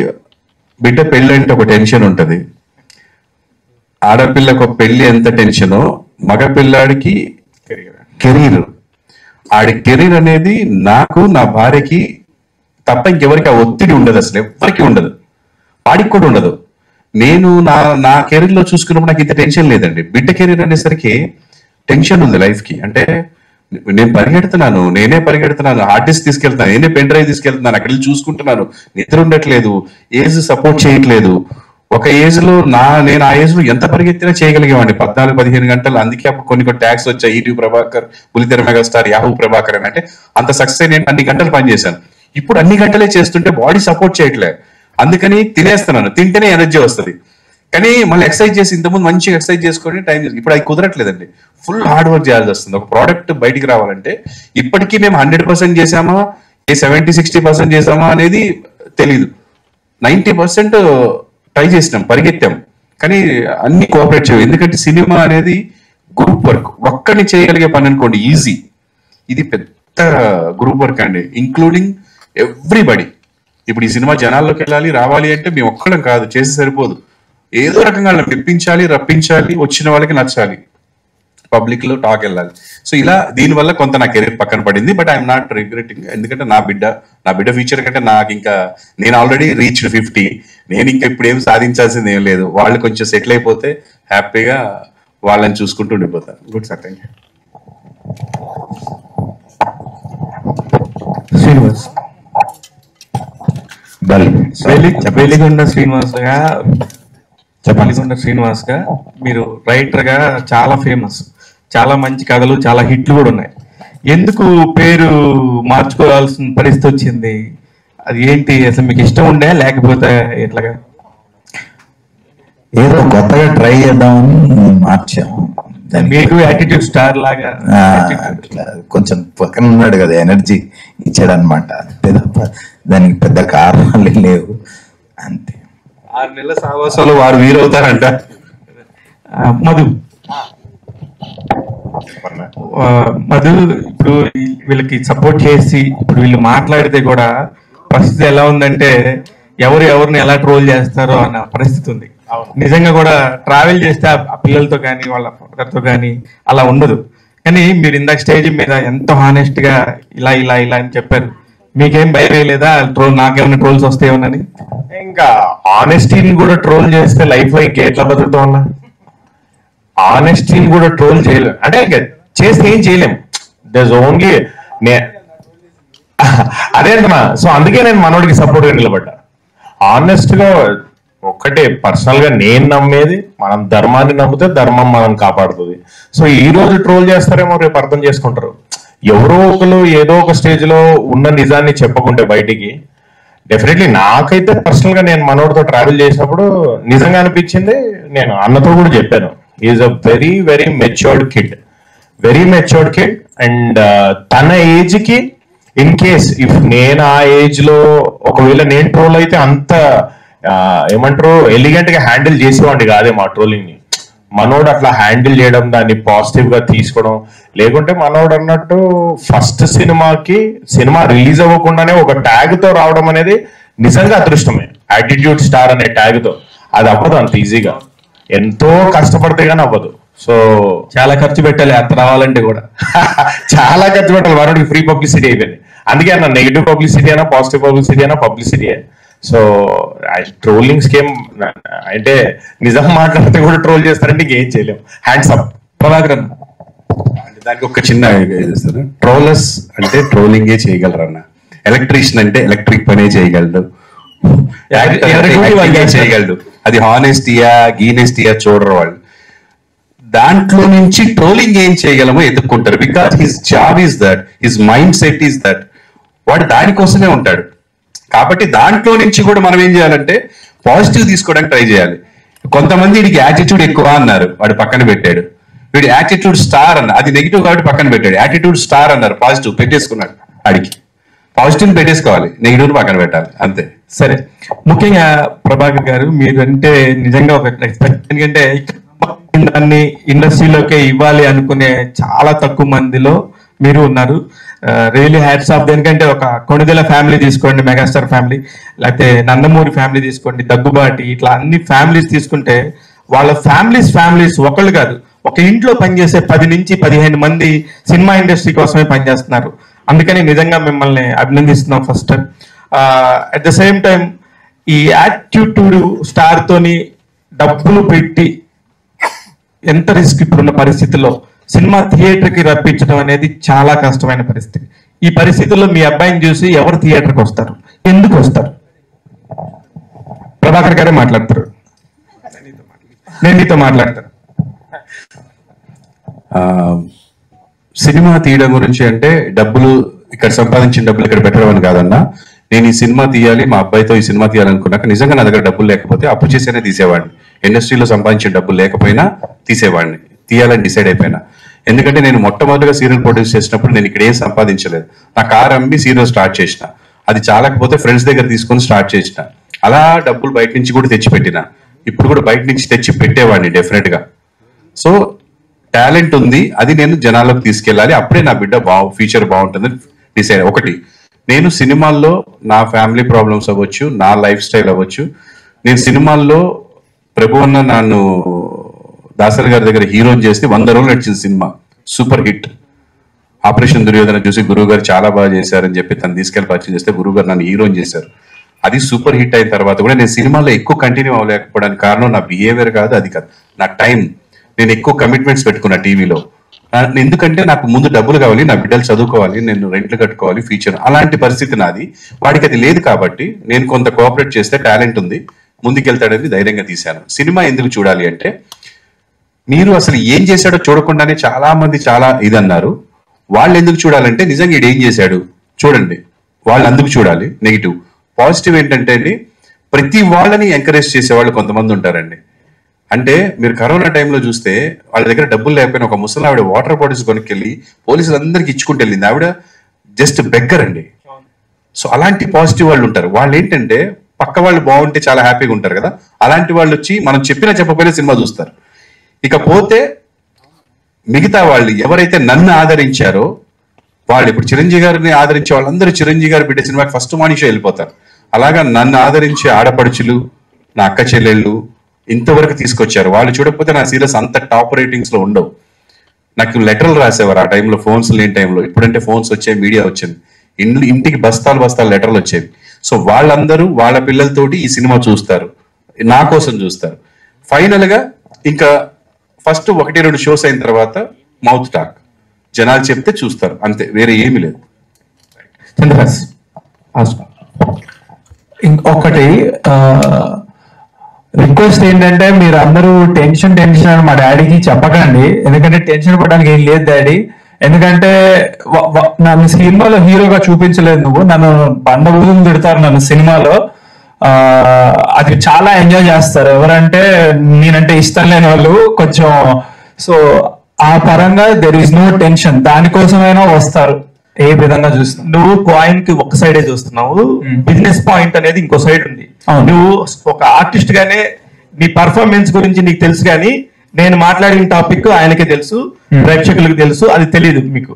బిడ్డ పెళ్ళి అంటే ఒక టెన్షన్ ఉంటది. ఆడపిల్లకు ఒక పెళ్లి ఎంత టెన్షనో మగ పిల్లాడికి కెరీర్. ఆడి కెరీర్ అనేది నాకు, నా భార్యకి తప్ప ఇంకెవరికి ఆ ఒత్తిడి ఉండదు. అసలు ఎవరికి ఉండదు, వాడికి కూడా ఉండదు. నేను నా కెరీర్ లో చూసుకున్నప్పుడు నాకు ఇంత టెన్షన్ లేదండి. బిడ్డ కెరీర్ అనేసరికి టెన్షన్ ఉంది లైఫ్ కి. అంటే నేను నేనే పరిగెడుతున్నాను, ఆర్టిస్ట్ తీసుకెళ్తున్నాను, నేనే పెన్ డ్రైవ్ తీసుకెళ్తున్నాను, అక్కడ వెళ్ళి చూసుకుంటున్నాను. నిద్ర ఉండట్లేదు, ఏజ్ సపోర్ట్ చేయట్లేదు. ఒక ఏజ్ లో నేను ఆ ఏజ్ లో ఎంత పరిగెత్తినా చేయగలిగేవాడిని, 14-15 గంటలు. అందుకే అప్పుడు కొన్ని ట్యాగ్స్ వచ్చాయి, ఈటీవీ ప్రభాకర్, బుల్లితెర మెగాస్టార్, యాహూ ప్రభాకర్ అని. అంటే అంత సక్సెస్ నేను అన్ని గంటలు పనిచేశాను. ఇప్పుడు అన్ని గంటలే చేస్తుంటే బాడీ సపోర్ట్ చేయట్లేదు. అందుకని తినేస్తున్నాను, తింటేనే ఎనర్జీ వస్తుంది. కానీ మళ్ళీ ఎక్సర్సైజ్ చేసి ఇంతకుముందు మంచిగా ఎక్సర్సైజ్ చేసుకొని టైం ఇప్పుడు అది కుదరట్లేదండి. ఫుల్ హార్డ్ వర్క్ చేయాల్సి వస్తుంది. ఒక ప్రోడక్ట్ బయటికి రావాలంటే ఇప్పటికీ మేము 100% చేసామా, 70-60% చేసామా అనేది తెలీదు. 90% ట్రై చేసినాం, పరిగెత్తాం, కానీ అన్ని కోఆపరేట్ చేయవు. ఎందుకంటే సినిమా అనేది గ్రూప్ వర్క్. ఒక్కడిని చేయగలిగే పని అనుకోండి ఈజీ. ఇది పెద్ద గ్రూప్ వర్క్ అండి, ఇంక్లూడింగ్ ఎవ్రీబడి. ఇప్పుడు ఈ సినిమా జనాల్లోకి వెళ్ళాలి, రావాలి అంటే మేము ఒక్కడం కాదు, చేసి సరిపోదు. ఏదో రకంగా మెప్పించాలి, రప్పించాలి, వచ్చిన వాళ్ళకి నచ్చాలి. పబ్లిక్ లో టాక్ వెళ్ళాలి. సో ఇలా దీనివల్ల కొంత నా కెరీర్ పక్కన పడింది. బట్ ఐఎమ్ నాట్ రిగ్రెటింగ్, ఎందుకంటే నా బిడ్డ ఫ్యూచర్ కంటే నాకు ఇంకా నేను ఆల్రెడీ రీచ్ 50. నేను ఇంకా ఇప్పుడు ఏం సాధించాల్సింది ఏం లేదు. వాళ్ళు కొంచెం సెటిల్ అయిపోతే హ్యాపీగా వాళ్ళని చూసుకుంటూ ఉండిపోతారు. Good sir, thank you. Srinivas Veligonda Srinivas గా మీరు రైటర్ గా చాలా ఫేమస్, చాలా మంచి కథలు, చాలా హిట్లు కూడా ఉన్నాయి. ఎందుకు పేరు మార్చుకోవాల్సిన పరిస్థితి వచ్చింది? అది ఏంటి? అసలు మీకు ఇష్టం ఉండే లేకపోతే ఎట్లాగా? ఏదో కొత్తగా ట్రై చేద్దామని మార్చాము. మీకు యాటిట్యూడ్ స్టార్ లాగా అట్లా కొంచెం పక్కన ఉన్నాడు కదా, ఎనర్జీ ఇచ్చాడు అనమాట. అంతే తప్ప దానికి పెద్ద కారణాలు లేవు, అంతే. 6 నెలల సావాసాలు వారు వీరవుతారంట. మధు ఇప్పుడు వీళ్ళకి సపోర్ట్ చేసి ఇప్పుడు వీళ్ళు మాట్లాడితే కూడా పరిస్థితి ఎలా ఉందంటే ఎవరిని ఎలా ట్రోల్ చేస్తారో అన్న పరిస్థితి ఉంది. నిజంగా కూడా ట్రావెల్ చేస్తే ఆ పిల్లలతో కానీ వాళ్ళ ఫాదర్తో కానీ అలా ఉండదు. కానీ మీరు ఇందాక స్టేజ్ మీద ఎంతో హానెస్ట్ గా ఇలా ఇలా ఇలా అని చెప్పారు. మీకేం భయం లేదా నాకేమైనా ట్రోల్స్ వస్తాయేమోనని? ఇంకా ఆనెస్టీని కూడా ట్రోల్ చేస్తే లైఫ్ లో ఇంకెట్లా బతుకుతాం అన్నా? ఆనెస్టీని కూడా ట్రోల్ చేయలేం అంటే ఇంకా చేస్తే ఏం చేయలేం. దర్స్ ఓన్లీ అదే అంటున్నా. సో అందుకే నేను మనోడికి సపోర్ట్ గా నిలబడ్డా. ఆనెస్ట్ గా ఒక్కటే పర్సనల్ గా నేను నమ్మేది, మనం ధర్మాన్ని నమ్మితే ధర్మం మనం కాపాడుతుంది. సో ఈ రోజు ట్రోల్ చేస్తారేమో, రేపు అర్థం చేసుకుంటారు. ఎవరో ఒకరు ఏదో ఒక స్టేజ్ లో ఉన్న నిజాన్ని చెప్పకుంటే బయటికి డెఫినెట్లీ నాకైతే పర్సనల్ గా నేను మనోడితో ట్రావెల్ చేసినప్పుడు నిజంగా అనిపించింది. నేను అన్నతో కూడా చెప్పాను, is a very very matured kid, very matured kid. And తన ఏజ్ కి ఇన్ కేస్ ఇఫ్ నేను ఆ ఏజ్ లో ఒకవేళ నేను ట్రోల్ అయితే అంత ఏమంటారు ఎలిగెంట్ గా హ్యాండిల్ చేసేవాడిని కాదే మా ట్రోలింగ్ ని. మనోడు అట్లా హ్యాండిల్ చేయడం, దాన్ని పాజిటివ్ గా తీసుకోవడం. లేకుంటే మనోడు అన్నట్టు ఫస్ట్ సినిమా రిలీజ్ అవ్వకుండానే ఒక ట్యాగ్ తో రావడం అనేది నిజంగా అదృష్టమే. యాటిట్యూడ్ స్టార్ అనే ట్యాగ్ తో అది అవ్వదు అంత ఈజీగా, ఎంతో కష్టపడితే గానీ అవ్వదు. సో చాలా ఖర్చు పెట్టాలి అంత రావాలంటే కూడా. చాలా ఖర్చు పెట్టాలి. మనోడికి ఫ్రీ పబ్లిసిటీ అయిపోయింది. అందుకే అన్న నెగిటివ్ పబ్లిసిటీ అయినా పాజిటివ్ పబ్లిసిటీ అయినా పబ్లిసిటీ. సో ట్రోలింగ్స్ కేం అంటే నిజం మాట్లాడితే కూడా ట్రోల్ చేస్తారంటే ఇంకేం చేయలేము. Hands up. ప్రభాకర్ దానికి ఒక చిన్న ట్రోలర్స్ అంటే ట్రోలింగే చేయగలరు అన్న. ఎలక్ట్రీషియన్ అంటే ఎలక్ట్రిక్ పనే చేయగలడు, చేయగలడు. అది హానెస్టీయా గీనెస్టీయా చూడరు వాళ్ళు. దాంట్లో నుంచి ట్రోలింగ్ ఏం చేయగలమో ఎదుర్కొంటారు. Because his job is that, his mind set is that. వాడు దానికోసమే ఉంటాడు. కాబట్టి దాంట్లో నుంచి కూడా మనం ఏం చేయాలంటే పాజిటివ్ తీసుకోవడానికి ట్రై చేయాలి. కొంతమంది వీడికి యాటిట్యూడ్ ఎక్కువ అన్నారు, వాడు పక్కన పెట్టాడు. వీడు యాటిట్యూడ్ స్టార్ అన్న, అది నెగిటివ్ కాబట్టి పక్కన పెట్టాడు. యాటిట్యూడ్ స్టార్ అన్నారు, పాజిటివ్ పెట్టేసుకున్నాడు. వాడికి పాజిటివ్ పెట్టేసుకోవాలి, నెగిటివ్ పక్కన పెట్టాలి, అంతే. సరే, ముఖ్యంగా ప్రభాకర్ గారు మీరు అంటే నిజంగా ఒక రెస్పెక్ట్. ఎందుకంటే దాన్ని ఇండస్ట్రీలోకి ఇవ్వాలి అనుకునే చాలా తక్కువ మందిలో మీరు ఉన్నారు. Really hats off. దేనికంటే ఒక కొణిదెల ఫ్యామిలీ తీసుకోండి, మెగాస్టార్ ఫ్యామిలీ, లేకపోతే నందమూరి ఫ్యామిలీ తీసుకోండి, దగ్గుబాటి, ఇట్లా అన్ని ఫ్యామిలీస్ తీసుకుంటే వాళ్ళ ఫ్యామిలీస్ ఒకళ్ళు కాదు, ఒక ఇంట్లో పనిచేసే 10 నుంచి 15 మంది సినిమా ఇండస్ట్రీ కోసమే పనిచేస్తున్నారు. అందుకని నిజంగా మిమ్మల్ని అభినందిస్తున్నాం first. At the same time ఈ యాటిట్యూడ్ స్టార్ తోని డబ్బులు పెట్టి ఎంత రిస్క్ ఇప్పుడున్న పరిస్థితుల్లో సినిమా థియేటర్కి రప్పించడం అనేది చాలా కష్టమైన పరిస్థితి. ఈ పరిస్థితుల్లో మీ అబ్బాయిని చూసి ఎవరు థియేటర్కి వస్తారు, ఎందుకు వస్తారు? ప్రభాకర్ గారే మాట్లాడతారు, నేను మీతో మాట్లాడతాను. సినిమా తీయడం గురించి అంటే డబ్బులు ఇక్కడ సంపాదించిన డబ్బులు ఇక్కడ పెట్టడం అని కాదన్నా. నేను ఈ సినిమా తీయాలి, మా అబ్బాయితో ఈ సినిమా తీయాలనుకున్నాక నిజంగా నా దగ్గర డబ్బులు లేకపోతే అప్పు చేసేనే తీసేవాడిని. ఇండస్ట్రీలో సంపాదించిన డబ్బులు లేకపోయినా తీసేవాడిని, తీయాలని డిసైడ్ అయిపోయినా. ఎందుకంటే నేను మొట్టమొదటిగా సీరియల్ ప్రొడ్యూస్ చేసినప్పుడు నేను ఇక్కడ ఏం సంపాదించలేదు. నా కార్ అమ్మి సీరియల్ స్టార్ట్ చేసిన, అది చాలకపోతే ఫ్రెండ్స్ దగ్గర తీసుకొని స్టార్ట్ చేసిన. అలా డబ్బులు బయట నుంచి కూడా తెచ్చి పెట్టిన, ఇప్పుడు కూడా బయట నుంచి తెచ్చి పెట్టేవాడిని డెఫినెట్ గా. సో టాలెంట్ ఉంది, అది నేను జనాల్లోకి తీసుకెళ్ళాలి, అప్పుడే నా బిడ్డ ఫ్యూచర్ బాగుంటుందని డిసైడ్. ఒకటి, నేను సినిమాల్లో నా ఫ్యామిలీ ప్రాబ్లమ్స్ అవ్వచ్చు, నా లైఫ్ స్టైల్ అవ్వచ్చు, నేను సినిమాల్లో ప్రభు అన్న నన్ను దాసరి గారి దగ్గర హీరోని చేస్తే 100 రోజులు నడిచింది cinema, super hit. Operation Duryodhana చూసి గురువు గారు చాలా బాగా చేశారని చెప్పి తను తీసుకెళ్లి పరిచయం చేస్తే గురువు గారు నన్ను హీరోని చేశారు. అది సూపర్ హిట్ అయిన తర్వాత కూడా నేను సినిమాలో ఎక్కువ కంటిన్యూ అవ్వలేకపోవడానికి కారణం నా బిహేవియర్ కాదు, అది కాదు, నా టైం. నేను ఎక్కువ కమిట్మెంట్స్ పెట్టుకున్నా టీవీలో. ఎందుకంటే నాకు ముందు డబ్బులు కావాలి, నా బిడ్డలు చదువుకోవాలి, నేను రెంట్లు కట్టుకోవాలి, ఫ్యూచర్. అలాంటి పరిస్థితి నాది. వాడికి అది లేదు కాబట్టి నేను కొంత కోఆపరేట్ చేస్తే టాలెంట్ ఉంది, ముందుకెళ్తాడని ధైర్యంగా తీశాను. సినిమా ఎందుకు చూడాలి అంటే, మీరు అసలు ఏం చేశాడో చూడకుండానే చాలా మంది చాలా ఇదన్నారు. వాళ్ళు ఎందుకు చూడాలంటే నిజంగా ఈడు ఏం చేశాడు చూడండి, వాళ్ళు అందుకు చూడాలి. నెగిటివ్. పాజిటివ్ ఏంటంటే అండి, ప్రతి వాళ్ళని ఎంకరేజ్ చేసేవాళ్ళు కొంతమంది ఉంటారండి. అంటే మీరు కరోనా టైంలో చూస్తే వాళ్ళ దగ్గర డబ్బులు లేకపోయినా ఒక ముసలి ఆవిడ వాటర్ బాటిల్స్ కొనుక్కెళ్ళి పోలీసులందరికీ ఇచ్చుకుంటూ వెళ్ళింది. ఆవిడ జస్ట్ బెగ్గర్ అండి. సో అలాంటి పాజిటివ్ వాళ్ళు ఉంటారు. వాళ్ళు ఏంటంటే పక్క వాళ్ళు బాగుంటే చాలా హ్యాపీగా ఉంటారు కదా, అలాంటి వాళ్ళు వచ్చి మనం చెప్పినా చెప్పకపోయినా సినిమా చూస్తారు. ఇకపోతే మిగతా వాళ్ళు ఎవరైతే నన్ను ఆదరించారో వాళ్ళు, ఇప్పుడు చిరంజీవి గారిని ఆదరించే వాళ్ళందరూ చిరంజీవి గారి బిడ్డ సినిమాకి ఫస్ట్ మార్నింగ్ షో వెళ్ళిపోతారు. అలాగా నన్ను ఆదరించే ఆడపడుచులు, నా అక్క చెల్లెళ్ళు ఇంతవరకు తీసుకొచ్చారు. వాళ్ళు చూడకపోతే నా సీరియస్ అంత టాప్ రేటింగ్స్ లో ఉండవు. నాకు లెటర్లు రాసేవారు ఆ టైంలో, ఫోన్స్ లేని టైంలో. ఇప్పుడంటే ఫోన్స్ వచ్చాయి, మీడియా వచ్చింది, ఇంటికి బస్తాలు బస్తాలు లెటర్లు వచ్చేవి. సో వాళ్ళందరూ వాళ్ళ పిల్లలతోటి ఈ సినిమా చూస్తారు, నా కోసం చూస్తారు. ఫైనల్ గా ఇంకా ఫస్ట్ 1-2 షోస్ అయిన తర్వాత మౌత్ టాక్, జనాలు చెప్తే చూస్తారు, అంతే, వేరే ఏమీ లేదు. చంద్రహాస్ ఇంకొకటి రిక్వెస్ట్ ఏంటంటే, మీరు అందరూ టెన్షన్ అని మా డాడీకి చెప్పకండి, ఎందుకంటే టెన్షన్ పడడానికి ఏం లేదు డాడీ. ఎందుకంటే నన్ను సినిమాలో హీరోగా చూపించలేదు నువ్వు, నన్ను బండబూదులు తిడతారు నన్ను సినిమాలో. అది చాలా ఎంజాయ్ చేస్తారు ఎవరంటే నేనంటే ఇష్టం లేని వాళ్ళు కొంచెం. సో ఆ పరంగా దెర్ ఈస్ నో టెన్షన్, దానికోసమైనా వస్తారు. ఏ విధంగా చూస్తున్నావు నువ్వు కాయిన్ కి ఒక సైడే చూస్తున్నావు, బిజినెస్ పాయింట్ అనేది ఇంకో సైడ్ ఉంది. నువ్వు ఒక ఆర్టిస్ట్ గానే నీ పర్ఫార్మెన్స్ గురించి నీకు తెలుసు, కానీ నేను మాట్లాడిన టాపిక్ ఆయనకే తెలుసు, ప్రేక్షకులకు తెలుసు, అది తెలియదు మీకు.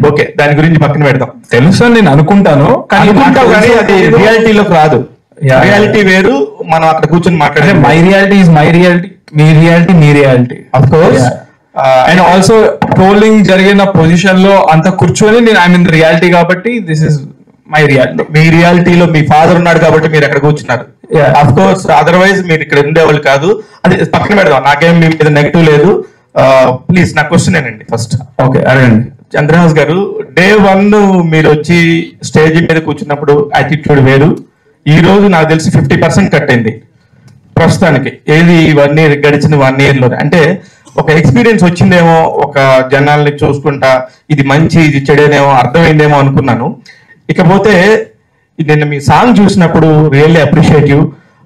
ఓకే, దాని గురించి పక్కన పెడతాం. తెలుసు అని నేను అనుకుంటాను, కానీ అది రియాలిటీలోకి రాదు. రియాలిటీ వేరు, మనం అక్కడ కూర్చొని మాట్లాడే my reality is my reality, మీ రియాలిటీ మీ reality. Of course. And also trolling జరిగిన పొజిషన్ లో అంత కూర్చొని నేను ఐ మీన్ రియాలిటీ కాబట్టి దిస్ ఇస్ మై రియాలిటీ. మీ రియాలిటీలో మీ ఫాదర్ ఉన్నాడు కాబట్టి మీరు అక్కడ కూర్చున్నారు. అఫ్ కోర్స్, అదర్వైజ్ మీరు ఇక్కడ ఉండేవాళ్ళు కాదు. అది పక్కన పెడదాం, నాకేం మీ మీద నెగిటివ్ లేదు. ప్లీజ్ నా క్వశ్చన్ ఏనండి ఫస్ట్. ఓకే, అడగండి. చంద్రహాస్ గారు, Day 1 మీరు వచ్చి స్టేజ్ మీద కూర్చున్నప్పుడు యాటిట్యూడ్ వేరు. ఈ రోజు నాకు తెలిసి 50% కట్ అయింది ప్రస్తుతానికి. ఏది 1 year గడిచిన 1 year లో అంటే ఒక ఎక్స్పీరియన్స్ వచ్చిందేమో, ఒక జనాల్ని చూసుకుంటా ఇది మంచి ఇది చెడేనేమో అర్థమైందేమో అనుకున్నాను. ఇకపోతే నిన్న మీ సాంగ్ చూసినప్పుడు రియల్లీ అప్రిషియేటివ్.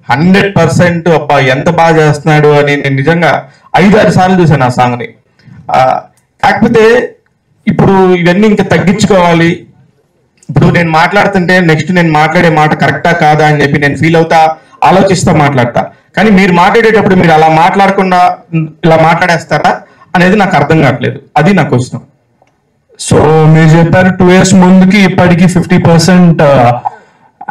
100% అబ్బా ఎంత బాగా చేస్తున్నాడు అని నేను నిజంగా 5-6 సార్లు చూసాను ఆ సాంగ్ని. కాకపోతే ఇప్పుడు ఇవన్నీ ఇంకా తగ్గించుకోవాలి. ఇప్పుడు నేను మాట్లాడుతుంటే నెక్స్ట్ నేను మాట్లాడే మాట కరెక్టా కాదా అని చెప్పి నేను ఫీల్ అవుతా, ఆలోచిస్తా మాట్లాడతా. కానీ మీరు మాట్లాడేటప్పుడు మీరు అలా మాట్లాడకుండా ఇలా మాట్లాడేస్తారా అనేది నాకు అర్థం కావట్లేదు. అది నా క్వశ్చన్. సో మీరు చెప్పారు 2 years ముందుకి ఇప్పటికి 50%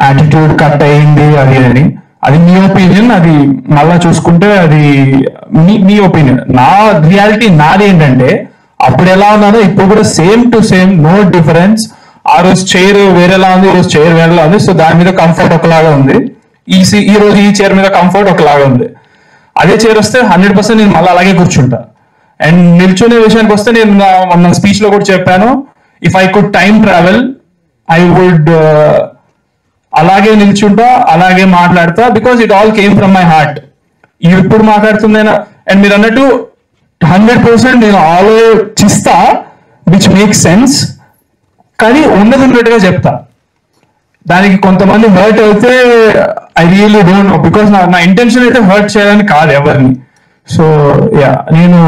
యాటిట్యూడ్ కట్ అయింది అది అని. అది మీ ఒపీనియన్, అది మళ్ళా చూసుకుంటే అది మీ ఒపీనియన్. నా రియాలిటీ నాది ఏంటంటే, అప్పుడు ఎలా ఉన్నానో ఇప్పుడు కూడా same to same, no difference. ఆ రోజు చైర్ వేరేలా ఉంది, ఈ రోజు చైర్ వేరేలా ఉంది. సో దాని మీద కంఫర్ట్ ఒకలాగా ఉంది, ఈ రోజు ఈ చైర్ మీద కంఫర్ట్ ఒకలాగా ఉంది. అదే చైర్ వస్తే 100% నేను మళ్ళీ అలాగే కూర్చుంటా. అండ్ నిల్చునే విషయానికి వస్తే నేను నా స్పీచ్ లో కూడా చెప్పాను, if I could time travel I would అలాగే నిల్చుంటా, అలాగే మాట్లాడతా, because it all came from my heart. ఇప్పుడు మాట్లాడుతుందైనా అండ్ మీరు అన్నట్టు 100% నేను ఆలోచిస్తా, విచ్ మేక్స్ సెన్స్, కానీ ఉన్నదిన్నట్టుగా చెప్తా. దానికి కొంతమంది హర్ట్ అయితే I really don't know, because నా ఇంటెన్షన్ అయితే హర్ట్ చేయాలని కాదు ఎవరిని. సో యా, నేను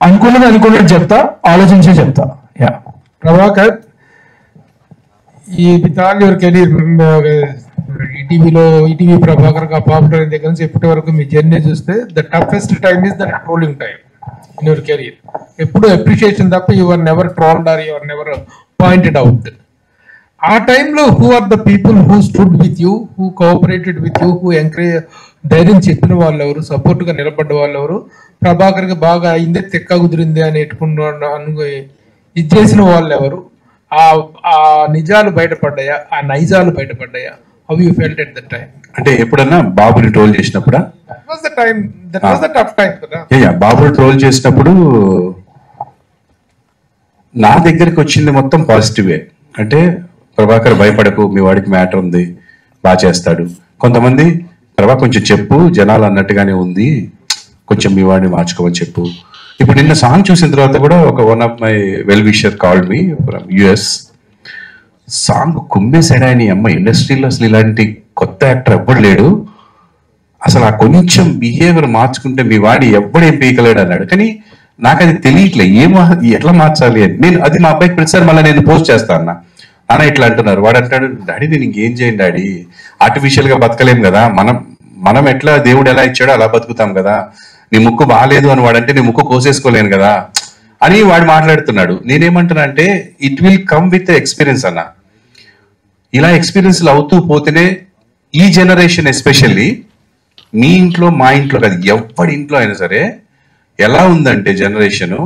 అనుకున్నట్టు చెప్తా, ఆలోచించే చెప్తా. యా, ప్రభాకర్, ఈ with all your career, ETV Prabhakar గా పాపులర్ అయిన దగ్గర నుంచి ఇప్పటి వరకు మీ జర్నీ చూస్తే the toughest time is the trolling time in your career. ఎప్పుడు అప్రిషియేషన్ తప్ప your never trolled or your never pointed out. ఆ టైంలో who are the people who stood with you, who cooperated with you, who ధైర్యం చెప్పిన వాళ్ళు ఎవరు, సపోర్ట్గా నిలబడ్డ వాళ్ళు ఎవరు, ప్రభాకర్కి బాగా అయిందే తెక్క కుదిరింది అని ఇది చేసిన వాళ్ళు ఎవరు, ఆ నిజాలు బయటపడ్డాయా, ఆ నైజాలు బయటపడ్డాయా? How you felt at the time? అంటే ఎప్పుడన్నా బాబుని ట్రోల్ చేసినప్పుడా? బాబుని ట్రోల్ చేసినప్పుడు నా దగ్గరికి వచ్చింది మొత్తం పాజిటివే. అంటే ప్రభాకర్ భయపడకు, మీ వాడికి మ్యాటర్ ఉంది, బాగా చేస్తాడు. కొంతమంది ప్రభా కొంచెం చెప్పు, జనాలు అన్నట్టుగానే ఉంది, కొంచెం మీ వాడిని మార్చుకోమని చెప్పు. ఇప్పుడు నిన్న సాంగ్ చూసిన తర్వాత కూడా one of my well wisher called me from US. Song కుమ్మేశాడా అని, అమ్మ ఇండస్ట్రీలో అసలు ఇలాంటి కొత్త యాక్టర్ ఎవ్వడు లేడు, అసలు ఆ కొంచెం బిహేవియర్ మార్చుకుంటే మీ వాడి ఎవ్వడేం పీకలేడు అన్నాడు. కానీ నాకు అది తెలియట్లే ఎట్లా మార్చాలి అని. నేను అది మా అబ్బాయికి ప్రతిసారి మళ్ళీ నేను పోస్ట్ చేస్తాను, నాన్న ఇట్లా అంటున్నారు. వాడు అంటాడు, డాడీ నేను ఇంకేం చేయండి డాడీ, ఆర్టిఫిషియల్ గా బతకలేం కదా, మనం ఎట్లా దేవుడు ఎలా ఇచ్చాడో అలా బతుకుతాం కదా, నీ ముక్కు బాగాలేదు అని వాడంటే నీ ముక్కు కోసేసుకోలేను కదా అని వాడు మాట్లాడుతున్నాడు. నేనేమంటున్నా అంటే it will come with experience అన్న. ఇలా ఎక్స్పీరియన్స్లు అవుతూ పోతేనే ఈ జనరేషన్, ఎస్పెషల్లీ మీ ఇంట్లో మా ఇంట్లో కాదు, ఎవరి ఇంట్లో అయినా సరే ఎలా ఉందంటే జనరేషన్,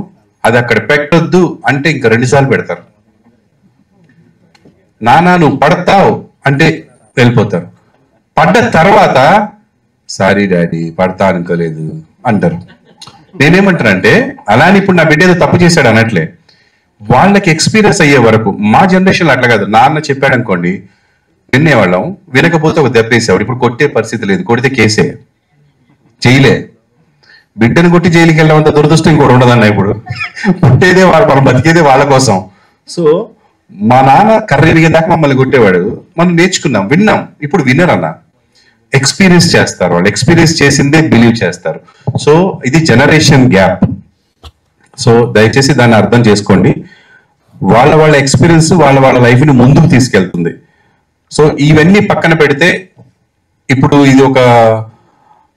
అది అక్కడ పెట్టొద్దు అంటే ఇంకా 2 సార్లు పెడతారు. నానా నువ్వు పడతావు అంటే వెళ్ళిపోతారు. పడ్డ తర్వాత సారీ డాడీ పడతా అనుకోలేదు అంటారు. నేనేమంటానంటే అలానే ఇప్పుడు నా బిడ్డ ఏదో తప్పు చేశాడు అనట్లే, వాళ్ళకి ఎక్స్పీరియన్స్ అయ్యే వరకు. మా జనరేషన్ అట్లా కాదు, నాన్న చెప్పాడు అనుకోండి వినేవాళ్ళం, వినకపోతే ఒక దెబ్బేసేవాడు. ఇప్పుడు కొట్టే పరిస్థితి లేదు, కొడితే కేసే, చేయలే. బిడ్డను కొట్టి జైలుకి వెళ్ళమంత దురదృష్టం ఇంకోటి ఉండదన్న. ఇప్పుడు పుట్టేదే మనం బతికేదే వాళ్ళ కోసం. సో మా నాన్న కర్రీరిగే దాకా మమ్మల్ని కొట్టేవాడు, మనం నేర్చుకున్నాం, విన్నాం. ఇప్పుడు వినరన్న, ఎక్స్పీరియన్స్ చేస్తారు. వాళ్ళు ఎక్స్పీరియన్స్ చేసిందే బిలీవ్ చేస్తారు. సో ఇది జనరేషన్ గ్యాప్. సో దయచేసి దాన్ని అర్థం చేసుకోండి. వాళ్ళ ఎక్స్పీరియన్స్ వాళ్ళ లైఫ్ ని ముందుకు తీసుకెళ్తుంది. సో ఇవన్నీ పక్కన పెడితే ఇప్పుడు ఇది ఒక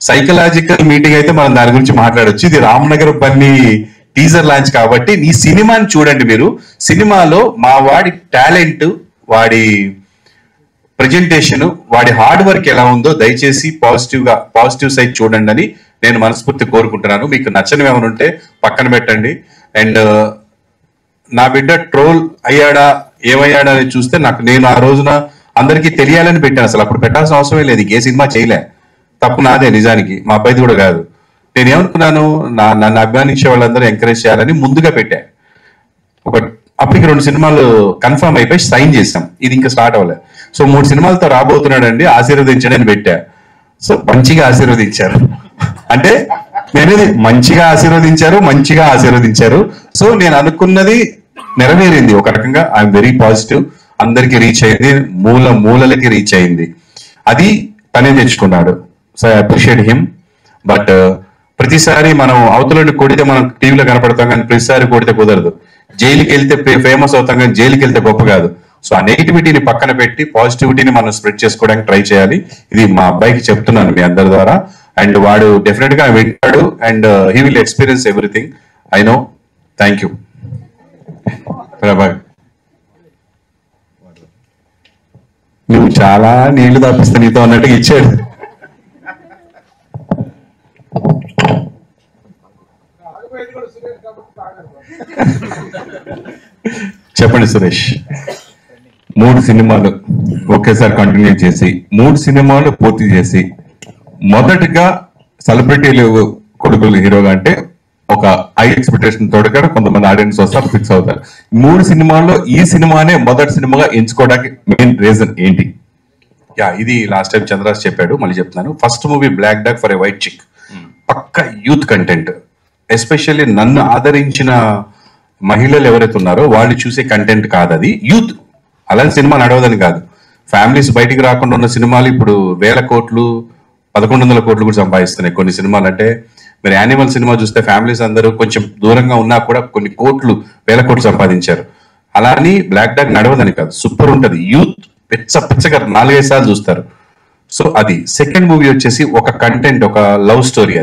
సైకలాజికల్ మీటింగ్ అయితే మనం దాని గురించి మాట్లాడొచ్చు. ఇది రామ్నగర్ బన్నీ టీజర్ లాంచ్ కాబట్టి ఈ సినిమాని చూడండి మీరు. సినిమాలో మా వాడి టాలెంట్, వాడి ప్రజెంటేషన్, వాడి హార్డ్ వర్క్ ఎలా ఉందో దయచేసి పాజిటివ్ సైడ్ చూడండి అని నేను మనస్ఫూర్తి కోరుకుంటున్నాను. మీకు నచ్చనివి ఏమైనా ఉంటే పక్కన పెట్టండి. అండ్ నా బిడ్డ ట్రోల్ అయ్యాడా ఏమయ్యాడా అని చూస్తే నేను ఆ రోజున అందరికీ తెలియాలని పెట్టాను. అసలు అప్పుడు పెట్టాల్సిన అవసరమే లేదు, ఏ సినిమా చేయలే. తప్పు నాదే నిజానికి, మా అబ్బాయిది కూడా కాదు. నేనేమనుకున్నాను, నన్ను అభిమానించే వాళ్ళందరూ ఎంకరేజ్ చేయాలని ముందుగా పెట్టా. అప్పటికి 2 సినిమాలు కన్ఫర్మ్ అయిపోయి సైన్ చేసాం, ఇది ఇంకా స్టార్ట్ అవ్వలేదు. సో 3 సినిమాలతో రాబోతున్నాడండి, ఆశీర్వదించండి అని పెట్టా. సో మంచిగా ఆశీర్వదించారు. అంటే నేనేది మంచిగా ఆశీర్వదించారు. సో నేను అనుకున్నది నెరవేరింది ఒక రకంగా. I'm very positive. అందరికి రీచ్ అయింది, మూలలకి రీచ్ అయింది. అది తనే తెచ్చుకున్నాడు. So I appreciate him. But ప్రతిసారి మనం అవతలని కొడితే మనం టీవీలో కనపడతాం, కానీ ప్రతిసారి కొడితే కుదరదు. జైలుకి వెళ్తే ఫేమస్ అవుతాం, కానీ జైలుకి వెళ్తే గొప్ప కాదు. సో ఆ నెగిటివిటీని పక్కన పెట్టి పాజిటివిటీని మనం స్ప్రెడ్ చేసుకోవడానికి ట్రై చేయాలి. ఇది మా అబ్బాయికి చెప్తున్నాను మీ అందరి ద్వారా. అండ్ వాడు డెఫినెట్ గా వింటాడు and he will experience everything. I know. Thank you Prabhakar. నువ్వు చాలా నీళ్లు తప్పిస్తే నీతో అన్నట్టుగా ఇచ్చాడు. చెప్పండి సురేష్. 3 సినిమాలు ఒకేసారి కంటిన్యూ చేసి 3 సినిమాలు పూర్తి చేసి, మొదటిగా సెలబ్రిటీలు కొడుకులు హీరోగా అంటే ఒక హై ఎక్స్పెక్టేషన్ తోడుగా కొంతమంది ఆడియన్స్ వస్తారు, ఫిక్స్ అవుతారు. 3 సినిమాల్లో ఈ సినిమానే మొదటి సినిమాగా ఎంచుకోవడానికి మెయిన్ రీజన్ ఏంటి? ఇది లాస్ట్ టైం చంద్రాస్ చెప్పాడు, మళ్ళీ చెప్తున్నాను. First movie black dog for a white chick, పక్క యూత్ కంటెంట్. ఎస్పెషల్లీ నన్ను ఆదరించిన మహిళలు ఎవరైతే ఉన్నారో వాళ్ళు చూసే కంటెంట్ కాదు అది, యూత్. అలాంటి సినిమా నడవదని కాదు. ఫ్యామిలీస్ బయటికి రాకుండా ఉన్న సినిమాలు ఇప్పుడు 1000 కోట్లు 1100 కోట్లు కూడా సంపాదిస్తున్నాయి కొన్ని సినిమాలు. అంటే మీరు యానిమల్ సినిమా చూస్తే ఫ్యామిలీస్ అందరూ కొంచెం దూరంగా ఉన్నా కూడా కొన్ని కోట్లు 1000 కోట్లు సంపాదించారు. అలా అని బ్లాక్ డాగ్ నడవదని కాదు, సూపర్ ఉంటది. యూత్ పిచ్చగా 4-5 సార్లు చూస్తారు. సో అది. సెకండ్ మూవీ వచ్చేసి ఒక కంటెంట్, ఒక లవ్ స్టోరీ.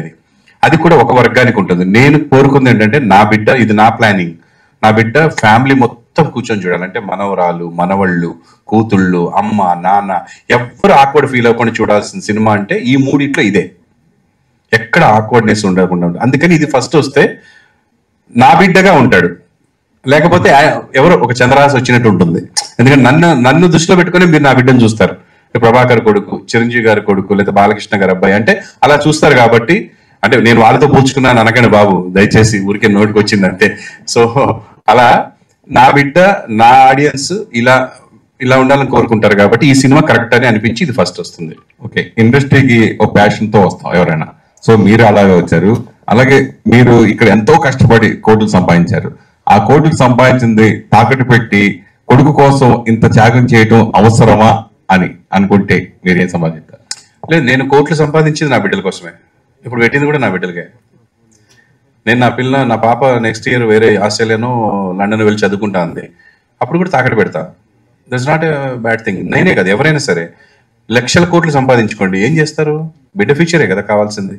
అది కూడా ఒక వర్గానికి ఉంటుంది. నేను కోరుకుంది ఏంటంటే నా బిడ్డ, ఇది నా ప్లానింగ్, నా బిడ్డ ఫ్యామిలీ మొత్తం కూర్చొని చూడాలంటే మనవరాలు, మనవళ్ళు, కూతుళ్ళు, అమ్మ, నాన్న ఎవ్వరు ఆక్వర్డ్ ఫీల్ అవ్వకుండా చూడాల్సిన సినిమా అంటే ఈ 3 ఇదే. ఎక్కడ ఆక్వర్డ్నెస్ ఉండకుండా ఉంటుంది. అందుకని ఇది ఫస్ట్ వస్తే నా బిడ్డగా ఉంటాడు, లేకపోతే ఎవరో ఒక చంద్రహాస్ వచ్చినట్టు ఉంటుంది. ఎందుకంటే నన్ను దృష్టిలో పెట్టుకుని మీరు నా బిడ్డను చూస్తారు. ప్రభాకర్ కొడుకు, చిరంజీవి గారి కొడుకు, లేదా బాలకృష్ణ గారి అబ్బాయి అంటే అలా చూస్తారు. కాబట్టి అంటే నేను వాళ్ళతో పోల్చుకున్నాను అనగానే బాబు, దయచేసి ఊరికే నోటికి వచ్చింది అంతే. సో అలా నా బిడ్డ, నా ఆడియన్స్ ఇలా ఉండాలని కోరుకుంటారు. కాబట్టి ఈ సినిమా కరెక్ట్ అని అనిపించి ఇది ఫస్ట్ వస్తుంది. ఓకే, ఇండస్ట్రీకి ఒక ప్యాషన్ తో వస్తాం ఎవరైనా. సో మీరు అలాగే వచ్చారు. అలాగే మీరు ఇక్కడ ఎంతో కష్టపడి కోట్లు సంపాదించారు. ఆ కోట్లు సంపాదించింది తాకట్టు పెట్టి కొడుకు కోసం ఇంత త్యాగం చేయటం అవసరమా అని అనుకుంటే మీరేం సంపాదించారు? లేదు, నేను కోట్లు సంపాదించింది నా బిడ్డల కోసమే. ఇప్పుడు పెట్టింది కూడా నా బిడ్డలకే. నేను నా పాప నెక్స్ట్ ఇయర్ వేరే ఆస్ట్రేలియాను లండన్ వెళ్ళి చదువుకుంటా ఉంది. అప్పుడు కూడా తాకట్టు పెడతా. That's not a bad thing. నేనే కదా, ఎవరైనా సరే లక్షల కోట్లు సంపాదించుకోండి, ఏం చేస్తారు? బిడ్డ ఫ్యూచరే కదా కావాల్సింది.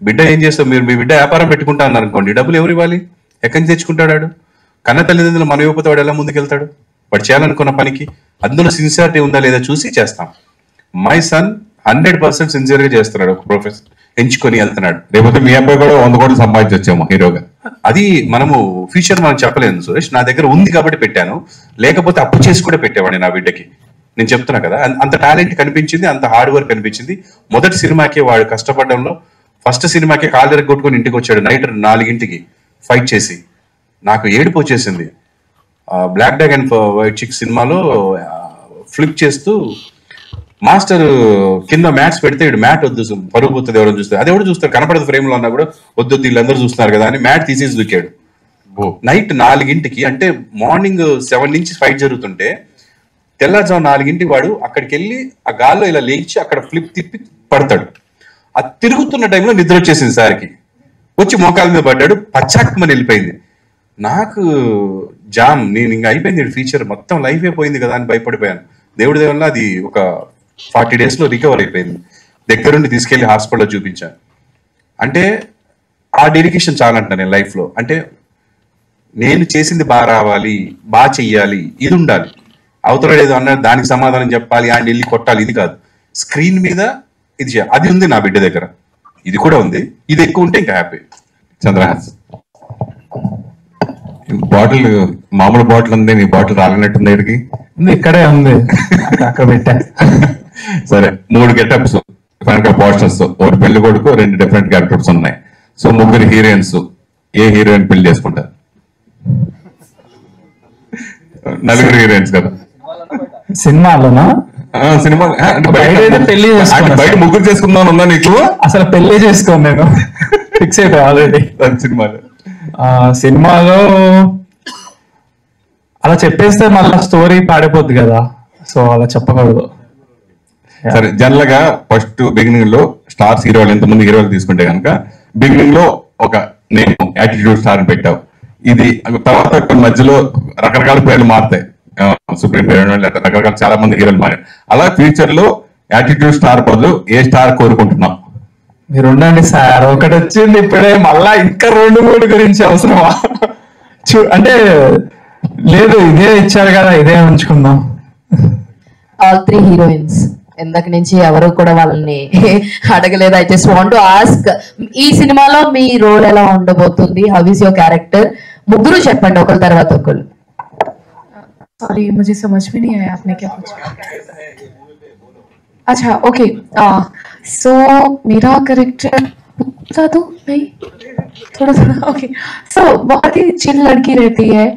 బిడ్డ ఏం చేస్తారు? మీరు మీ బిడ్డ వ్యాపారం పెట్టుకుంటా అన్నారు అనుకోండి, డబ్బులు ఎవరు ఇవ్వాలి? ఎక్కడి నుంచి తెచ్చుకుంటాడు? కన్న తల్లిదండ్రులు మన ఇవ్వకపోతే వాడు ఎలా ముందుకెళ్తాడు? వాడు చేయాలనుకున్న పనికి అందులో సిన్సియారిటీ ఉందా లేదా చూసి చేస్తాం. మై సన్ 100% సిన్సియర్ గా చేస్తున్నాడు, ఒక ప్రొఫెసర్ ఎంచుకొని వెళ్తున్నాడు. లేకపోతే మీ అబ్బాయి కూడా 100 కోట్లు సంపాదించొచ్చేమో హీరోగా. అది మనము ఫ్యూచర్ మనం చెప్పలేము సురేష్. నా దగ్గర ఉంది కాబట్టి పెట్టాను, లేకపోతే అప్పు చేసి కూడా పెట్టేవాడిని నా బిడ్డకి. నేను చెప్తున్నా కదా, అంత టాలెంట్ కనిపించింది, అంత హార్డ్ వర్క్ కనిపించింది. మొదటి సినిమాకి వాడు కష్టపడడంలో, ఫస్ట్ సినిమాకి కాలు కొట్టుకొని ఇంటికి వచ్చాడు నైట్ 4 ఫైట్ చేసి. నాకు ఏడుపు వచ్చేసింది. బ్లాక్ డాగ్ అండ్ వైట్ చిక్ సినిమాలో ఫ్లిప్ చేస్తూ మాస్టర్ కింద మ్యాట్స్ పెడితే ఇడు మ్యాట్ వద్దు, పరుగు పోతుంది, ఎవరైనా చూస్తారు, అది ఎవరు చూస్తారు, కనపడదు ఫ్రేమ్ లో అన్నా కూడా వద్దు వీళ్ళందరూ చూస్తున్నారు కదా అని మ్యాట్ తీసేసి దూకాడు. నైట్ 4 అంటే మార్నింగ్ 7 నుంచి ఫైట్ జరుగుతుంటే తెల్లారుజాము 4 వాడు అక్కడికి వెళ్ళి ఆ గాల్లో ఇలా లేచి అక్కడ ఫ్లిప్ తిప్పి పడతాడు. ఆ తిరుగుతున్న టైంలో నిద్ర వచ్చేసింది సార్కి. వచ్చి మోకాల మీద పడ్డాడు, పచ్చాక్మని వెళ్ళిపోయింది. నాకు జామ్, నేను ఇంకా అయిపోయింది ఫీచర్, మొత్తం లైఫ్ అయిపోయింది కదా అని భయపడిపోయాను. దేవుడి వల్ల అది ఒక 40 days లో రికవర్ అయిపోయింది. దగ్గరుండి తీసుకెళ్లి హాస్పిటల్లో చూపించాను. అంటే ఆ డెడికేషన్ చాలంట నేను లైఫ్లో. అంటే నేను చేసింది బాగా రావాలి, బాగా చెయ్యాలి, ఇది ఉండాలి. అవతల ఏదో అన్నారు దానికి సమాధానం చెప్పాలి, ఆయన వెళ్ళి కొట్టాలి, ఇది కాదు. స్క్రీన్ మీద ఇది చేయాలి. అది ఉంది నా బిడ్డ దగ్గర, ఇది కూడా ఉంది. ఇది ఎక్కువ ఉంటే ఇంకా హ్యాపీ. చంద్రహాస్, బాటిల్ మామూలు బాటిల్ ఉంది, నీ బాటిల్ రాలినట్టుంది ఇక్కడికి. ఇక్కడే ఉంది, అక్కడ పెట్టా. సరే, 3 గెటప్స్ వెనక పోస్టర్స్, ఒకటి పెళ్లి కొడుకు, 2 డిఫరెంట్ క్యారెక్టర్స్ ఉన్నాయి. సో 3 హీరోయిన్స్, ఏ హీరోయిన్ పెళ్లి చేసుకుంటారు? 4 హీరోయిన్స్ కదా సినిమాలోనా? సినిమా పెళ్లి బయట 3 చేసుకుందాం ఉందా నీకు? అసలు పెళ్లి చేసుకోను నేను, ఫిక్స్ అయిపోయి ఆల్రెడీ. సినిమాలో అలా చెప్పేస్తే మళ్ళీ స్టోరీ పాడిపోద్ది కదా, సో అలా చెప్పకూడదు. సరే, జనరల్ గా ఫస్ట్ బిగినింగ్ లో స్టార్స్ హీరోలు, ఎంతమంది హీరోలు తీసుకుంటే కనుక బిగినింగ్ లో ఒక నేను యాటిట్యూడ్ స్టార్ అని పెట్టావు. ఇది తర్వాత మధ్యలో రకరకాల పేర్లు మారుతాయి, సుప్రీం పేరు, రకరకాల చాలా మంది హీరోలు మారారు. అలా ఫ్యూచర్ లో యాటిట్యూడ్ స్టార్ బదులు ఏ స్టార్ కోరుకుంటున్నాం? మీరు ఉండండి సార్, ఒకటి వచ్చింది ఇప్పుడే, మళ్ళా ఇంకా 2-3 గురించి అవసరమా? అంటే లేదు, ఇదే ఇచ్చారు కదా, ఇదే ఉంచుకుందాం. All 3 heroines. ఇందాక నుంచి ఎవరు కూడా వాళ్ళని అడగలేదు. I just want to ask, ఈ సినిమాలో మీ రోల్ ఎలా ఉండబోతుంది? How is your character? 3 చెప్పండి, ఒకరి తర్వాత ఒకరు. सॉरी, मुझे समझ में नहीं आया आपने क्या पूछा. अच्छा, ओके. सो मेरा कैरेक्टर बता दो, नहीं थोड़ा थोड़ा. ओके, सो बहुत ही चिल लड़की रहती है,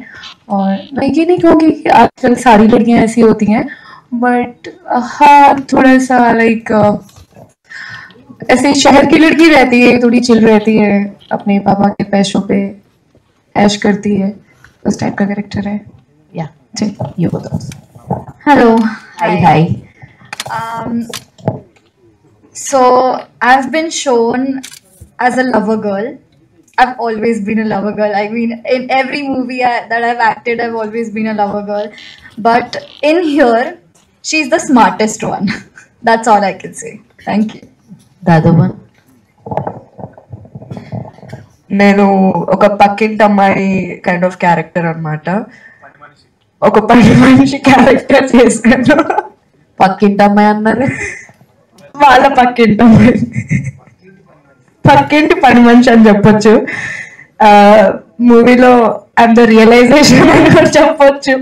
और मैं ये नहीं कहूँगी कि आजकल सारी लड़कियां ऐसी होती हैं, बट हाँ थोड़ा सा लाइक ऐसे शहर की लड़की रहती है, थोड़ी चिल रहती है, अपने पापा के पैसों पे ऐश करती है, उस टाइप का कैरेक्टर है. या you both. Hello. Hi. So I've been shown as a lover girl. I've always been a lover girl. I mean, in every movie that I've acted, I've always been a lover girl. But in here, she's the smartest one. That's all I can say. Thank you. The other one. నేను ఒక పక్కింటి అమ్మాయి kind of character అన్నమాట. ఒక పని మనిషి character చేశాను. పక్కింటి అమ్మాయి అన్నారు, వాళ్ళ పక్కింటి అమ్మాయి. పక్కింటి పని మనిషి అని చెప్పొచ్చు. మూవీలో ఐమ్ ద రియలైజేషన్ అని కూడా చెప్పొచ్చు.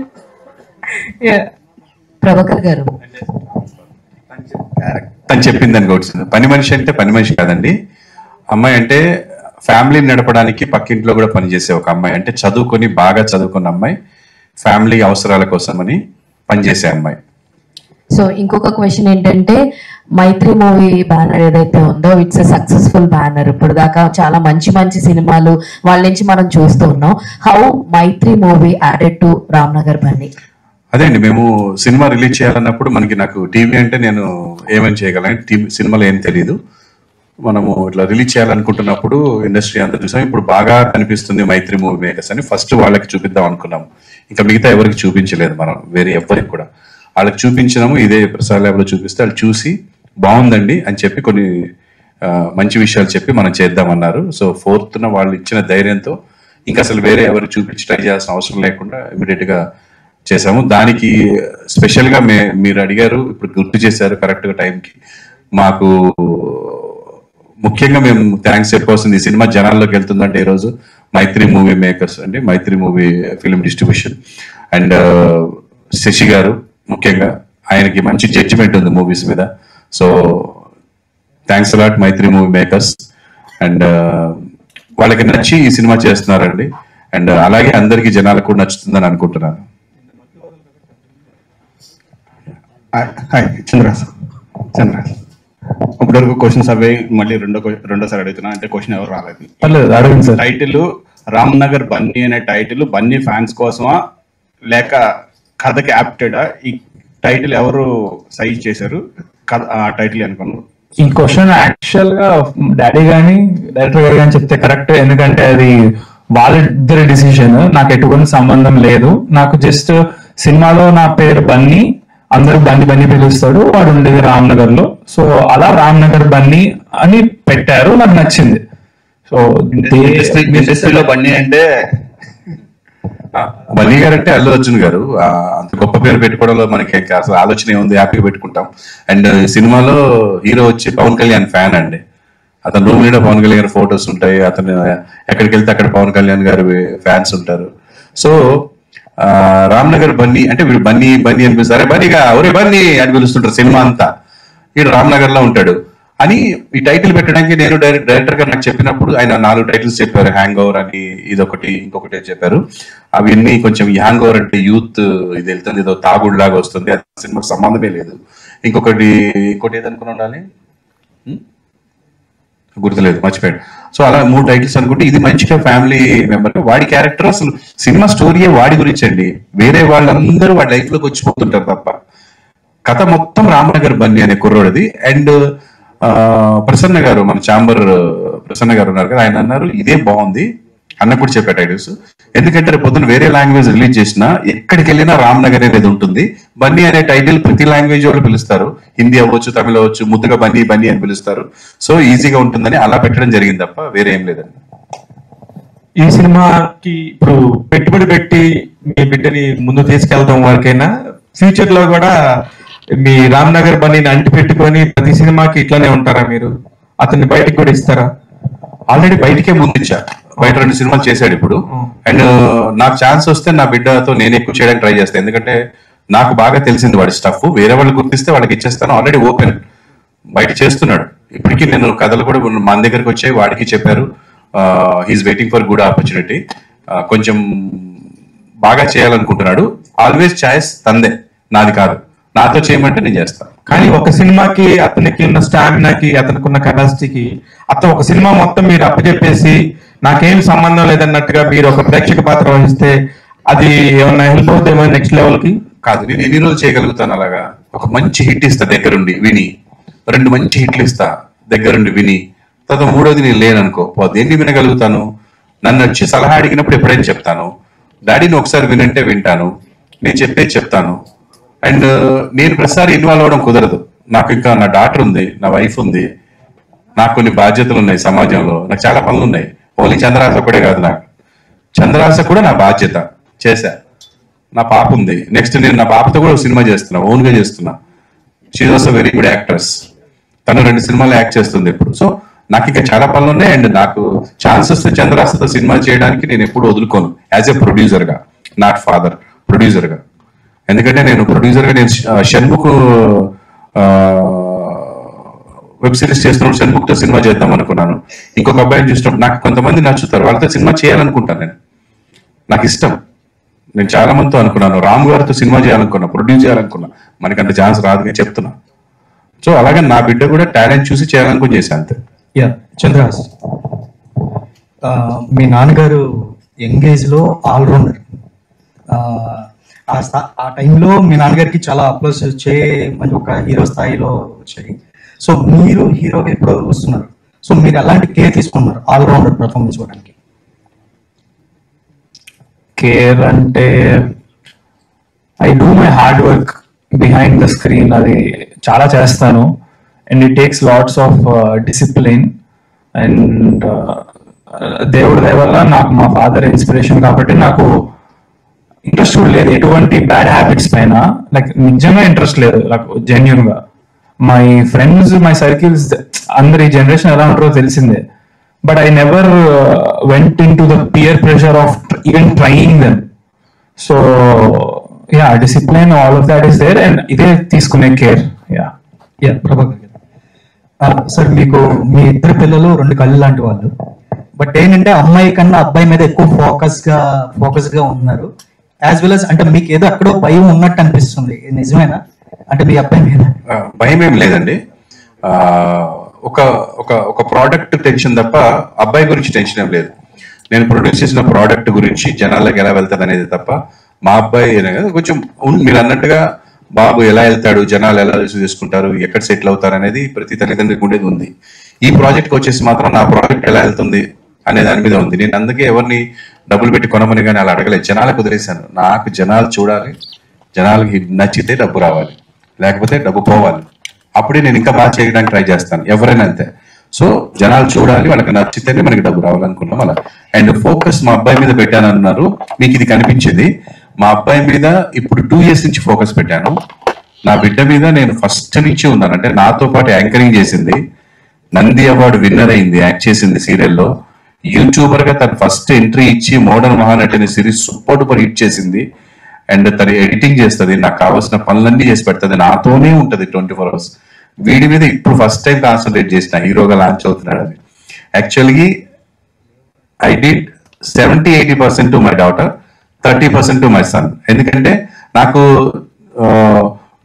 ప్రభాకర్ గారు తను చెప్పింది దానికి వచ్చింది. పని మనిషి అంటే పని మనిషి కాదండి, అమ్మాయి అంటే ఫ్యామిలీని నడపడానికి పక్కింట్లో కూడా పనిచేసే ఒక అమ్మాయి. అంటే చదువుకొని బాగా చదువుకున్న అమ్మాయి, ఫ్యామిలీ అవసరాల కోసమని పనిచేసే అమ్మాయి. సో ఇంకొక క్వశ్చన్ ఏంటంటే, మైత్రి మూవీ బ్యానర్ ఏదైతే ఉందో ఇట్స్ ఎ సక్సెస్ఫుల్ బ్యానర్. ఇప్పుడు దాకా చాలా మంచి మంచి సినిమాలు వాళ్ళ నుంచి మనం చూస్తూ ఉన్నాం. How Mythri movie added to Ramnagar Bunny? అదే అండి, మేము సినిమా రిలీజ్ చేయాలన్నప్పుడు నాకు టీవీ అంటే నేను ఏమని చేయగలను, సినిమాలో ఏం తెలియదు. మనము ఇట్లా రిలీజ్ చేయాలనుకుంటున్నప్పుడు ఇండస్ట్రీ అంతా చూసాం. ఇప్పుడు బాగా కనిపిస్తుంది మైత్రి మూవీ మేకర్స్ అని ఫస్ట్ వాళ్ళకి చూపిద్దాం అనుకున్నాము. ఇంకా మిగతా ఎవరికి చూపించలేదు మనం, వేరే ఎవరికి కూడా. వాళ్ళకి చూపించినాము, ఇదే ప్రసాద్ ల్యాబ్లో చూపిస్తే వాళ్ళు చూసి బాగుందండి అని చెప్పి కొన్ని మంచి విషయాలు చెప్పి మనం చేద్దామన్నారు. సో 4th వాళ్ళు ఇచ్చిన ధైర్యంతో ఇంకా అసలు వేరే ఎవరికి చూపించి ట్రై చేయాల్సిన అవసరం లేకుండా ఇమీడియట్ గా చేసాము. దానికి స్పెషల్ గా మీరు అడిగారు, ఇప్పుడు గుర్తు చేశారు కరెక్ట్ గా టైంకి. మాకు ముఖ్యంగా మేము థ్యాంక్స్ చెప్పుకోవాల్సింది, ఈ సినిమా జనాల్లోకి వెళ్తుందంటే ఈరోజు మైత్రి మూవీ మేకర్స్ అండి, Mythri movie film distribution and Sasi garu ముఖ్యంగా, ఆయనకి మంచి జడ్జిమెంట్ ఉంది మూవీస్ మీద. So thanks a lot Mythri movie makers. And వాళ్ళకి నచ్చి ఈ సినిమా చేస్తున్నారండి. అండ్ అలాగే అందరికీ జనాలకు కూడా నచ్చుతుందని అనుకుంటున్నాను. హాయ్ చంద్రాస్. ఇప్పటివరకు క్వశ్చన్స్ అవే మళ్ళీ రెండోసారి అడుగుతున్నా, అంటే క్వశ్చన్ ఎవరు రాలేదు. టైటిల్ రామ్నగర్ బన్నీ అనే టైటిల్ బన్నీ ఫ్యాన్స్ కోసమా లేక కథకి యాప్టెడా? ఈ టైటిల్ ఎవరు సైజ్ చేశారు ఆ టైటిల్ అనుకున్నారు? ఈ క్వశ్చన్ యాక్చువల్ గా డాడీ గానీ డైరెక్టర్ గారు కానీ చెప్తే కరెక్ట్, ఎందుకంటే అది వాళ్ళిద్దరి డిసిషన్, నాకు ఎటువంటి సంబంధం లేదు. నాకు జస్ట్ సినిమాలో నా పేరు బన్నీ, అందరూ బన్నీ బన్నీ పిలుస్తాడు, వాడు ఉండేది రామ్నగర్ లో. సో అలా రామ్నగర్ బన్నీ అని పెట్టారు, నాకు నచ్చింది. సో ఇండస్ట్రీలో బన్నీ అంటే బన్నీ గారు అంటే అల్లు అర్జున్ గారు, అంత గొప్ప పేరు పెట్టుకోవడంలో మనకి అసలు ఆలోచన ఏముంది, హ్యాపీగా పెట్టుకుంటాం. అండ్ సినిమాలో హీరో వచ్చి పవన్ కళ్యాణ్ ఫ్యాన్ అండి. అతను రూమ్ లో పవన్ కళ్యాణ్ గారి ఫొటోస్ ఉంటాయి, అతను ఎక్కడికి వెళ్తే అక్కడ పవన్ కళ్యాణ్ గారి ఫ్యాన్స్ ఉంటారు. సో రామ్నగర్ బన్నీ అంటే వీడు బన్నీ బన్నీ అనిపిస్తారు, బన్నీగా ఒరే బన్నీ అని పిలుస్తుంటారు సినిమా అంతా. వీడు రామ్నగర్ లో ఉంటాడు అని ఈ టైటిల్ పెట్టడానికి నేను డైరెక్టర్ గారు నాకు చెప్పినప్పుడు ఆయన 4 టైటిల్స్ చెప్పారు. హ్యాంగ్ ఓవర్ అని, ఇదొకటి, ఇంకొకటి చెప్పారు. అవన్నీ కొంచెం ఈ హ్యాంగ్ ఓవర్ అంటే యూత్ ఇది వెళ్తుంది, ఏదో తాగుడు లాగా వస్తుంది, అది సినిమాకి సంబంధమే లేదు. ఇంకోటి ఏదనుకుని ఉండాలి, గుర్తులేదు, మర్చిపోయాడు. సో అలా 3 టైటిల్స్ అనుకుంటే ఇది మంచిగా ఫ్యామిలీ మెంబర్, వాడి క్యారెక్టర్ అసలు సినిమా స్టోరీయే వాడి గురించి అండి. వేరే వాళ్ళందరూ వాడి లైఫ్ లోకి వచ్చిపోతుంటారు తప్ప కథ మొత్తం రామ్నగర్ బన్నీ అనే కుర్రోడిది. అండ్ ప్రసన్న గారు, మన చాంబర్ ప్రసన్న గారు ఉన్నారు కదా, ఆయన అన్నారు ఇదే బాగుంది అన్న కూడా చెప్పే టైటిల్స్. ఎందుకంటే రేపు పొద్దున వేరే లాంగ్వేజ్ రిలీజ్ చేసినా ఎక్కడికి వెళ్ళినా రామ్నగర్ అనేది ఉంటుంది. బన్నీ అనే టైటిల్ ప్రతి లాంగ్వేజ్ వాళ్ళు పిలుస్తారు, హిందీ అవ్వచ్చు, తమిళ అవ్వచ్చు, ముద్దుగా బన్నీ బన్నీ అని పిలుస్తారు. సో ఈజీగా ఉంటుందని అలా పెట్టడం జరిగింది తప్ప వేరే ఏం లేదండి. ఈ సినిమాకి ఇప్పుడు పెట్టుబడి పెట్టి మీ బిడ్డని ముందు తీసుకెళ్తాం వరకైనా, ఫ్యూచర్ లో కూడా మీ రామ్నగర్ బన్నీని అంటి పెట్టుకొని ప్రతి సినిమాకి ఇట్లానే ఉంటారా మీరు? అతన్ని బయటకు కూడా ఇస్తారా? ఆల్రెడీ బయటకే ముందించా, బయట 2 సినిమాలు చేశాడు ఇప్పుడు. అండ్ నాకు ఛాన్స్ వస్తే నా బిడ్డతో నేను ఎక్కువ చేయడానికి ట్రై చేస్తాను, ఎందుకంటే నాకు బాగా తెలిసింది వాడి స్టఫ్. వేరే వాళ్ళు గుర్తిస్తే వాళ్ళకి ఇచ్చేస్తాను. ఆల్రెడీ ఓపెన్ బయట చేస్తున్నాడు. ఇప్పటికీ నేను కథలు కూడా మన దగ్గరకు వచ్చాయి, వాడికి చెప్పారు he's waiting for good opportunity. కొంచెం బాగా చేయాలనుకుంటున్నాడు. ఆల్వేస్ ఛాయిస్ తందే, నాది కాదు. నాతో చేయమంటే నేను చేస్తాను. కానీ ఒక సినిమాకి అతనికి ఉన్న స్టామినాకి, అతనికి ఉన్న కెపాసిటీకి, అతను ఒక సినిమా మొత్తం మీరు అప్పచెప్పేసి నాకేం సంబంధం లేదన్నట్టుగా మీరు ఒక ప్రేక్షక పాత్ర వహిస్తే అది ఏమన్నా హెల్ప్ అవుతామో నెక్స్ట్ లెవెల్ కి? కాదు, నేను ఎన్ని రోజులు చేయగలుగుతాను అలాగా? ఒక మంచి హిట్ ఇస్తా దగ్గరుండి విని, 2 మంచి హిట్లు ఇస్తా దగ్గరుండి విని, తర్వాత 3వది నేను లేననుకో, దేన్ని వినగలుగుతాను? నన్ను వచ్చి సలహా అడిగినప్పుడు ఎప్పుడైనా చెప్తాను, డాడీని ఒకసారి వినంటే వింటాను, నేను చెప్పేది చెప్తాను. అండ్ నేను ప్రతిసారి ఇన్వాల్వ్ అవ్వడం కుదరదు. నాకు ఇంకా నా డాటర్ ఉంది, నా వైఫ్ ఉంది, నాకు కొన్ని బాధ్యతలు ఉన్నాయి సమాజంలో, నాకు చాలా పనులు ఉన్నాయి. ఓన్లీ చంద్రాస ఒకటే కాదు, నాకు చంద్రాస కూడా నా బాధ్యత చేశా. నా పాప ఉంది, నెక్స్ట్ నేను నా పాపతో కూడా సినిమా చేస్తున్నా, ఓన్ గా చేస్తున్నా. She is also very good actress. తను 2 సినిమాలు యాక్ట్ చేస్తుంది ఇప్పుడు. సో నాకు ఇంకా చాలా పనులు ఉన్నాయి. అండ్ నాకు ఛాన్స్ వస్తే చంద్రాసతో సినిమా చేయడానికి నేను ఎప్పుడు వదులుకోను యాజ్ ఎ ప్రొడ్యూసర్గా, నాట్ ఫాదర్, ప్రొడ్యూసర్గా. ఎందుకంటే నేను ప్రొడ్యూసర్గా నేను షణ్ముఖ్ వెబ్ సిరీస్ చేస్తున్నప్పుడు షణ్ముఖ్తో సినిమా చేద్దాం అనుకున్నాను. ఇంకొక అబ్బాయిని చూసినప్పుడు నాకు కొంతమంది నచ్చుతారు, వాళ్ళతో సినిమా చేయాలనుకుంటాను. నాకు ఇష్టం. నేను చాలా మందితో అనుకున్నాను, రామ్ గారితో సినిమా చేయాలనుకున్నా, ప్రొడ్యూస్ చేయాలనుకున్నా. మనకి అంత ఛాన్స్ రాదు అని చెప్తున్నా. సో అలాగే నా బిడ్డ కూడా టాలెంట్ చూసి చేయాలనుకుని చేశాను అంతే. చంద్రహాస్, మీ నాన్నగారు యంగేజ్ లో ఆల్రౌండర్. ఆ టైంలో మీ నాన్నగారికి చాలా అప్లోస్ వచ్చాయి, మంచి ఒక హీరో స్థాయిలో వచ్చాయి. సో మీరు హీరోగా ఎప్పుడు వస్తున్నారు, సో మీరు ఎలాంటి కేర్ తీసుకున్నారు ఆల్రౌండర్ పర్ఫార్మెన్స్ ఇవ్వడానికి? కేర్ అంటే I do my hard work behind the screen, అది చాలా చేస్తాను. And it takes lots of discipline. And దేవుడి దయ వల్ల నాకు మా ఫాదర్ ఇన్స్పిరేషన్ కాబట్టి నాకు ఇంట్రెస్ట్ కూడా లేదు ఎటువంటి బ్యాడ్ హ్యాబిట్స్ పైన. లైక్ నిజంగా ఇంట్రెస్ట్ లేదు, లైక్ జెన్యున్ గా. మై ఫ్రెండ్స్, మై సర్కిల్స్ అందరు ఈ జనరేషన్ ఎలా ఉంటారో తెలిసిందే. But I never went into the peer pressure of even trying them. So yeah, discipline, all of that is there. And ఇదే తీసుకునే కేర్. యా ప్రభాకర్ గారు, sir మీకు మీ ఇద్దరు పిల్లలు రెండు కళ్ళు లాంటి వాళ్ళు. బట్ ఏంటంటే అమ్మాయి కన్నా అబ్బాయి మీద ఎక్కువ ఫోకస్ గా ఉన్నారు. యాజ్ వెల్ as అంటే మీకు ఏదో అక్కడో భయం ఉన్నట్టు అనిపిస్తుంది, నిజమేనా? అంటే మీ అబ్బాయి మీద భయం ఏం లేదండి. ఒక ఒక ఒక ప్రోడక్ట్ టెన్షన్ తప్ప అబ్బాయి గురించి టెన్షన్ ఏం లేదు. నేను ప్రొడ్యూస్ చేసిన ప్రోడక్ట్ గురించి జనాలకు ఎలా వెళ్తాను అనేది తప్ప మా అబ్బాయి కొంచెం మీరు అన్నట్టుగా బాబు ఎలా వెళ్తాడు, జనాలు ఎలా రిసీవ్ చేసుకుంటారు, ఎక్కడ సెటిల్ అవుతారు అనేది ప్రతి తల్లిదండ్రికి ఉండేది ఉంది. ఈ ప్రాజెక్ట్కి వచ్చేసి మాత్రం నా ప్రాజెక్ట్ ఎలా వెళ్తుంది అనే దాని మీద ఉంది. నేను అందుకే ఎవరిని డబ్బులు పెట్టి కొనమని కానీ అలా అడగలేదు, జనాలకు వదిలేశాను. నాకు జనాలు చూడాలి, జనాలకి నచ్చితే డబ్బు రావాలి, లేకపోతే డబ్బు పోవాలి. అప్పుడే నేను ఇంకా బాగా చేయడానికి ట్రై చేస్తాను, ఎవరైనా అంతే. సో జనాలు చూడాలి, వాళ్ళకి నచ్చితేనే మనకి డబ్బు రావాలనుకున్నాం అలా. అండ్ ఫోకస్ మా అబ్బాయి మీద పెట్టాను అన్నారు, మీకు ఇది కనిపించింది. మా అబ్బాయి మీద ఇప్పుడు 2 years నుంచి ఫోకస్ పెట్టాను. నా బిడ్డ మీద నేను ఫస్ట్ నుంచి ఉన్నాను. అంటే నాతో పాటు యాంకరింగ్ చేసింది, నంది అవార్డు విన్నర్ అయింది, యాక్ట్ చేసింది సీరియల్లో. యూట్యూబర్ గా తను ఫస్ట్ ఎంట్రీ ఇచ్చి మోడర్న్ మహానటి అనే సిరీస్ సూపర్ హిట్ చేసింది. అండ్ తను ఎడిటింగ్ చేస్తుంది, నాకు కావాల్సిన పనులన్నీ చేసి పెడుతుంది, నాతోనే ఉంటుంది 24 hours. వీడి మీద ఇప్పుడు ఫస్ట్ టైం కాన్సన్ట్రేట్ చేసిన, హీరోగా లాంచ్ అవుతున్నాడు అని. Actually I did 70-80% to my daughter, 30% to my son. ఎందుకంటే నాకు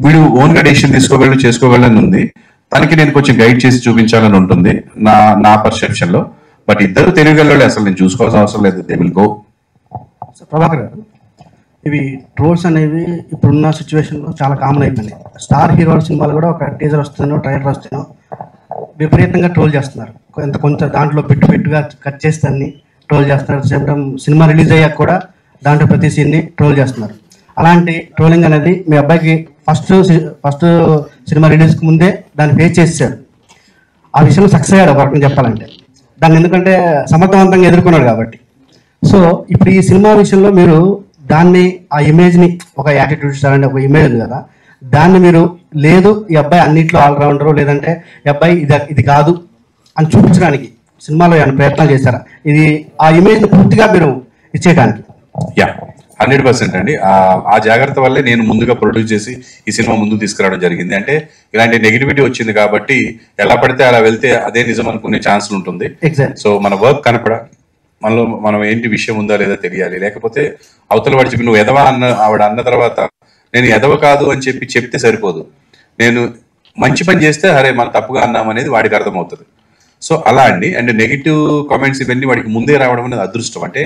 వీడు ఓన్ గా డెసిషన్ తీసుకోగలడు, చేసుకోగలని ఉంది. తనకి నేను కొంచెం గైడ్ చేసి చూపించాలని ఉంటుంది నా పర్సెప్షన్ లో. బట్ ఇద్దరు తెలియగలవాళ్ళు, అసలు నేను చూసుకోవాల్సిన అవసరం లేదు, దే విల్ గో. ప్రభాకర్ గారు, ఇవి ట్రోల్స్ అనేవి ఇప్పుడున్న సిచ్యువేషన్లో చాలా కామన్ అయిపోయినాయి. స్టార్ హీరోల సినిమాలు కూడా ఒక టీజర్ వస్తుందో ట్రైలర్ వస్తుందో విపరీతంగా ట్రోల్ చేస్తున్నారు. కొంచెం దాంట్లో పెట్టుగా కట్ చేస్తే అన్ని ట్రోల్ చేస్తున్నారు. సేమ్ టైం సినిమా రిలీజ్ అయ్యాక కూడా దాంట్లో ప్రతి సీన్ని ట్రోల్ చేస్తున్నారు. అలాంటి ట్రోలింగ్ అనేది మీ అబ్బాయికి ఫస్ట్ సినిమా రిలీజ్కి ముందే దాన్ని ఫేస్ చేసాడు. ఆ విషయంలో సక్సెస్ అయ్యాడు ఒక రకంగా చెప్పాలంటే. దాన్ని ఎందుకంటే సమర్థవంతంగా ఎదుర్కొన్నాడు కాబట్టి. సో ఇప్పుడు ఈ సినిమా విషయంలో మీరు దాన్ని, ఆ ఇమేజ్ని, ఒక యాటిట్యూడ్ స్టార్ అంటే ఒక ఇమేజ్ ఉంది కదా, దాన్ని మీరు లేదు ఈ అబ్బాయి అన్నింటిలో ఆల్రౌండరు, లేదంటే ఈ అబ్బాయి ఇది కాదు అని చూపించడానికి సినిమాలో ఏమైనా ప్రయత్నాలు చేశారా? ఇది ఆ ఇమేజ్ని పూర్తిగా మీరు ఇచ్చేయడానికి. యా, 100% అండి. ఆ జాగ్రత్త వల్లే నేను ముందుగా ప్రొడ్యూస్ చేసి ఈ సినిమా ముందుకు తీసుకురావడం జరిగింది. అంటే ఇలాంటి నెగిటివిటీ వచ్చింది కాబట్టి ఎలా పడితే అలా వెళ్తే అదే నిజం అనుకునే ఛాన్సులు ఉంటుంది. సో మన వర్క్ కనపడ, మనలో మనం ఏంటి విషయం ఉందా లేదా తెలియాలి. లేకపోతే అవతల వాడు చెప్పి నువ్వు ఎదవా ఆవిడ అన్న తర్వాత నేను ఎదవ కాదు అని చెప్తే సరిపోదు. నేను మంచి పని చేస్తే అరే మనం తప్పుగా అన్నాం అనేది వాడికి అర్థమవుతుంది. సో అలా అండి. అండ్ నెగిటివ్ కామెంట్స్ ఇవన్నీ వాడికి ముందే రావడం అనేది అదృష్టం. అంటే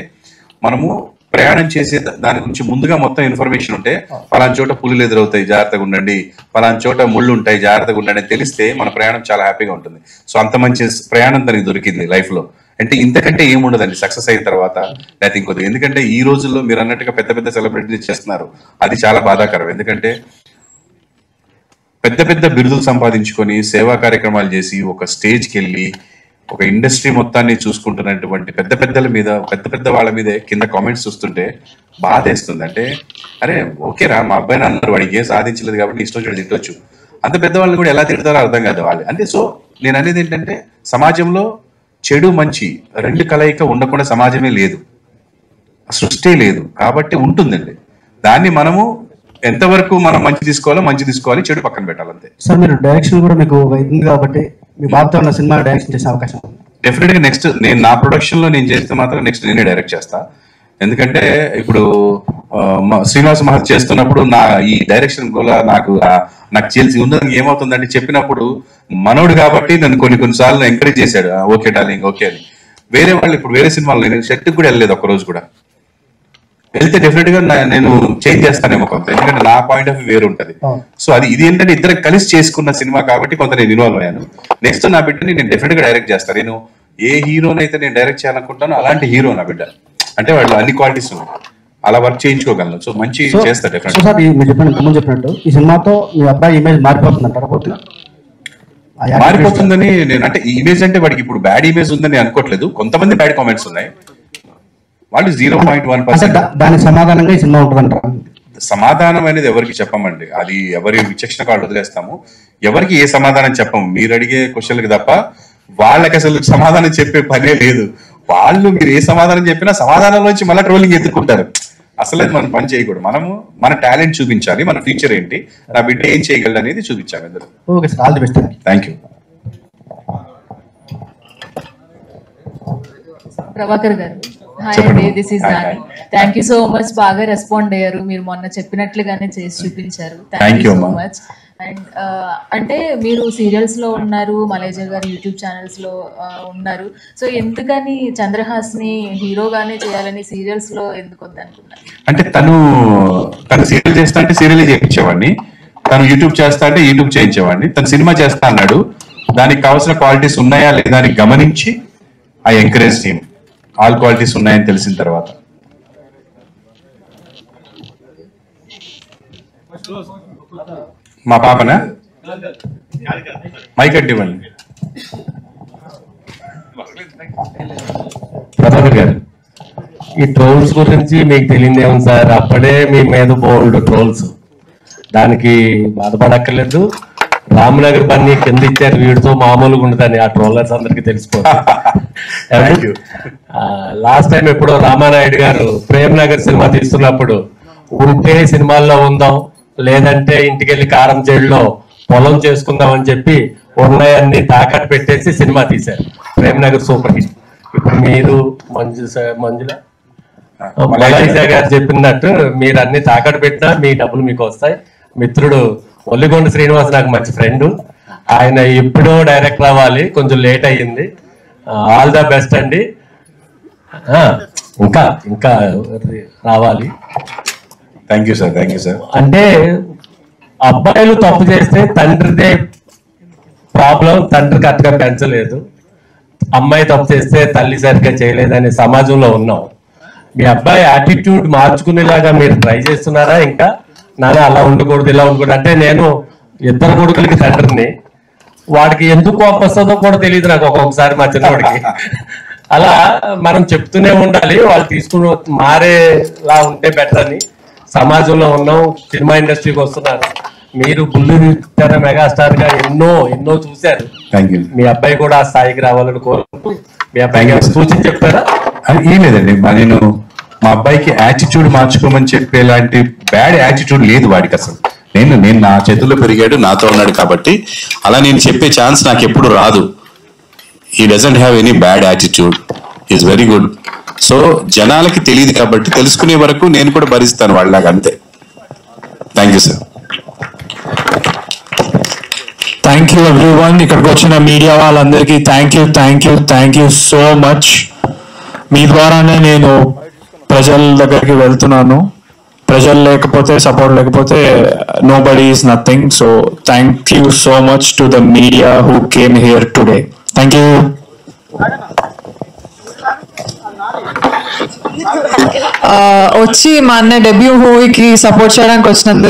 మనము ప్రయాణం చేసే దాని గురించి ముందుగా మొత్తం ఇన్ఫర్మేషన్ ఉంటే, ఫలానా చోట పులులు ఎదురవుతాయి జాగ్రత్తగా ఉండండి, ఫలానా చోట ముళ్ళు ఉంటాయి జాగ్రత్తగా ఉండండి అని తెలిస్తే మన ప్రయాణం చాలా హ్యాపీగా ఉంటుంది. సో అంత మంచి ప్రయాణం తనకి దొరికింది లైఫ్ లో. అంటే ఇంతకంటే ఏముండదండి సక్సెస్ అయిన తర్వాత, లేకపోతే ఇంకొద్ది. ఎందుకంటే ఈ రోజుల్లో మీరు అన్నట్టుగా పెద్ద పెద్ద సెలబ్రిటీలు చేస్తున్నారు, అది చాలా బాధాకరం. ఎందుకంటే పెద్ద పెద్ద బిరుదులు సంపాదించుకొని సేవా కార్యక్రమాలు చేసి ఒక స్టేజ్కి వెళ్ళి ఒక ఇండస్ట్రీ మొత్తాన్ని చూసుకుంటున్నటువంటి పెద్ద పెద్దల మీద, పెద్ద పెద్ద వాళ్ళ మీద కింద కామెంట్స్ చూస్తుంటే బాధేస్తుంది. అంటే అరే ఓకేరా, మా అబ్బాయిని అన్నారు, వాడికి ఏం సాధించలేదు కాబట్టి ఇష్టం చూడ తిట్టొచ్చు, అంత పెద్దవాళ్ళని కూడా ఎలా తిడతారో అర్థం కాదు వాళ్ళు. అంటే సో నేను అనేది ఏంటంటే సమాజంలో చెడు మంచి రెండు కలయిక ఉండకుండా సమాజమే లేదు, సృష్టి లేదు. కాబట్టి ఉంటుందండి, దాన్ని మనము ఎంతవరకు మనం మంచి తీసుకోవాలి, చెడు పక్కన పెట్టాలంతే. సార్ మీరు డైరెక్షన్ కూడా మీకు ఉంది కాబట్టి మీ బాబుతో ఉన్న సినిమా డైరెక్షన్ చేసే అవకాశం ఉంది. డెఫినెట్ గా నెక్స్ట్ నేను నా ప్రొడక్షన్ లో నేను చేస్తే మాత్రం నెక్స్ట్ నేనే డైరెక్ట్ చేస్తా. ఎందుకంటే ఇప్పుడు శ్రీనివాస్ మహర్షి చేస్తున్నప్పుడు నా ఈ డైరెక్షన్ కూడా నాకు తెలిసి ఉందని ఏమవుతుందంటే చెప్పినప్పుడు మనోడు కాబట్టి నన్ను కొన్నిసార్లు ఎంకరేజ్ చేశాడు, ఓకే డార్లింగ్ ఓకే అని. వేరే వాళ్ళు ఇప్పుడు వేరే సినిమాలు నేను సెట్కి కూడా వెళ్ళలేదు ఒక్క రోజు కూడా. వెళ్తే డెఫినెట్ గా నేను చేంజ్ చేస్తానేమో కొంత, ఎందుకంటే నా పాయింట్ ఆఫ్ వ్యూ వేరు ఉంటుంది. సో ఇది ఏంటంటే ఇద్దరు కలిసి చేసుకున్న సినిమా కాబట్టి కొంత నేను ఇన్వాల్వ్ అయ్యాను. నెక్స్ట్ నా బిడ్డని నేను డెఫినెట్ గా డైరెక్ట్ చేస్తాను. నేను ఏ హీరోనైతే నేను డైరెక్ట్ చేయాలనుకుంటానో అలాంటి హీరో నా బిడ్డ. అంటే వాళ్ళు అన్ని క్వాలిటీస్ ఉన్నాయి, అలా వర్క్ చేయించుకోగలను. సో మంచి చేస్తా డెఫినెట్. సార్ మీరు చెప్పినట్టు ఈ సినిమాతో మీ అబ్బాయి ఇమేజ్ మారిపోతుందంటారా? మారిపోతుందని నేను అంటే ఇమేజ్ అంటే వాడికి ఇప్పుడు బ్యాడ్ ఇమేజ్ ఉందని అనుకోవట్లేదు. కొంతమంది బ్యాడ్ కామెంట్స్ ఉన్నాయి, వాళ్ళు 0.1%. దానికి సమాధానంగా ఈ సినిమా ఉంటుందంటారా? సమాధానం అనేది ఎవరికి చెప్పమండి, అది ఎవరి విచక్షణ కాళ్ళు వదిలేస్తాము. ఎవరికి ఏ సమాధానం చెప్పము, మీరు అడిగే క్వశ్చన్లకి తప్ప వాళ్ళకి అసలు సమాధానం చెప్పే పనే లేదు. వాళ్ళు మీరు ఏ సమాధానం చెప్పినా సమాధానంలోంచి మళ్ళీ ట్రోలింగ్ ఎత్తుకుంటారు. అసలు మనం పని చేయకూడదు, మనము మన టాలెంట్ చూపించాలి, మన ఫ్యూచర్ ఏంటి, నా బిడ్డ ఏం చేయగలదు అనేది చూపించాలి అందరూ. Okay sir, all the best. Thank you. Prabhakar గారు, హాయ్ అండి, this is Nani. Thank you so much, బాగా రెస్పాండ్ అయ్యారు. మీరు మొన్న చెప్పినట్లుగానే చేసి చూపించారు. Thank you so much. And అంటే మీరు సీరియల్స్ లో ఉన్నారు, మలేజా గారు యూట్యూబ్ ఛానల్స్ లో ఉన్నారు. సో ఎందుకని చంద్రహాస్ని హీరోగానే చేయాలని సీరియల్స్ లో ఎందుకు వద్దనుకున్నారు? అంటే తను సీరియల్ చేస్తా అంటే సీరియల్ చేయించేవాడిని, తను యూట్యూబ్ చేస్తా అంటే యూట్యూబ్ చేయించేవాడిని. తను సినిమా చేస్తా అన్నాడు, దానికి కావాల్సిన క్వాలిటీస్ ఉన్నాయా లేదా అని గమనించి I encourage him. All qualities ఉన్నాయని తెలిసిన తర్వాత మా పాపనా మైక్ అడ్డివ్వండి. ప్రభాకర్ గారు, ఈ ట్రోల్స్ గురించి మీకు తెలియదు ఏమో సార్, అప్పుడే మీ మీద బోల్డ్ ట్రోల్స్, దానికి బాధపడక్కర్లేదు. రామ్నగర్ బన్నీ కింద ఇచ్చారు, వీడితో మామూలుగా ఉండదని ఆ ట్రోలర్స్ అందరికి తెలిసిపోతుంది. లాస్ట్ టైం ఎప్పుడో రామానాయుడు గారు ప్రేమ్ నగర్ సినిమా తీస్తున్నప్పుడు ఉంటే సినిమాల్లో ఉందాం, లేదంటే ఇంటికెళ్ళి కారం జైల్లో పొలం చేసుకుందాం అని చెప్పి ఉన్నాయన్ని తాకట్టు పెట్టేసి సినిమా తీశారు. Prem Nagar super hit. ఇప్పుడు మీరు మంజుల మలైజా గారు చెప్పినట్టు మీరు అన్ని తాకట్టు పెట్టినా మీ డబ్బులు మీకు వస్తాయి. మిత్రుడు ఒల్లిగొండ శ్రీనివాస్ నాకు మంచి ఫ్రెండ్, ఆయన ఎప్పుడో డైరెక్టర్ అవ్వాలి, కొంచెం లేట్ అయ్యింది. ఆల్ ద బెస్ట్ అండి, ఇంకా ఇంకా రావాలి. Thank you sir, thank you sir. అంటే అబ్బాయిలు తప్పు చేస్తే తండ్రిదే ప్రాబ్లం, తండ్రి కరెక్ట్గా పెంచలేదు, అమ్మాయి తప్పు చేస్తే తల్లి సరిగ్గా చేయలేదనే సమాజంలో ఉన్నాం. మీ అబ్బాయి యాటిట్యూడ్ మార్చుకునేలాగా మీరు ట్రై చేస్తున్నారా? ఇంకా నాన్న అలా ఉండకూడదు, ఇలా ఉండకూడదు అంటే, నేను ఇద్దరు కొడుకులకి తండ్రిని, వాడికి ఎందుకు కోపం వస్తుందో కూడా తెలియదు నాకు ఒక్కొక్కసారి మా చిన్నవాడికి. అలా మనం చెప్తూనే ఉండాలి, వాళ్ళు తీసుకుని మారేలా ఉంటే బెటర్ అని. సమాజంలో ఉన్నాం, సినిమా ఇండస్ట్రీకి వస్తున్నారు, మీరు బుల్లితెర మెగాస్టార్ గా ఎన్నో ఎన్నో చూశారు. మీ అబ్బాయి కూడా ఆ స్థాయికి రావాలని కోరుకుంటూ మీ అబ్బాయికి సూచన చెప్తారా? ఏం లేదండి, నేను మా అబ్బాయికి యాటిట్యూడ్ మార్చుకోమని చెప్పేలాంటి బ్యాడ్ యాటిట్యూడ్ లేదు వాడికి అసలు. నేను నా చేతుల్లో పెరిగాడు, నాతో ఉన్నాడు కాబట్టి అలా నేను చెప్పే ఛాన్స్ నాకు ఎప్పుడు రాదు. He doesn't have any bad attitude, is very good. So జనాలకి తెలియదు కాబట్టి తెలుసుకునే వరకు నేను కూడా భరిస్తాను వాళ్ళలాగా, అంతే. Thank you sir. Thank you everyone, ఇక్కడికి వచ్చిన మీడియా వాళ్ళందరికీ థ్యాంక్ యూ సో మచ్. మీ ద్వారానే నేను ప్రజల దగ్గరికి వెళ్తున్నాను. ప్రజలు లేకపోతే, సపోర్ట్ లేకపోతే nobody is nothing. So thank you so much to the media who came here today. Thank you. వచ్చి మా అన్న డెబ్యూ మూవీకి సపోర్ట్ చేయడానికి వచ్చినందుకు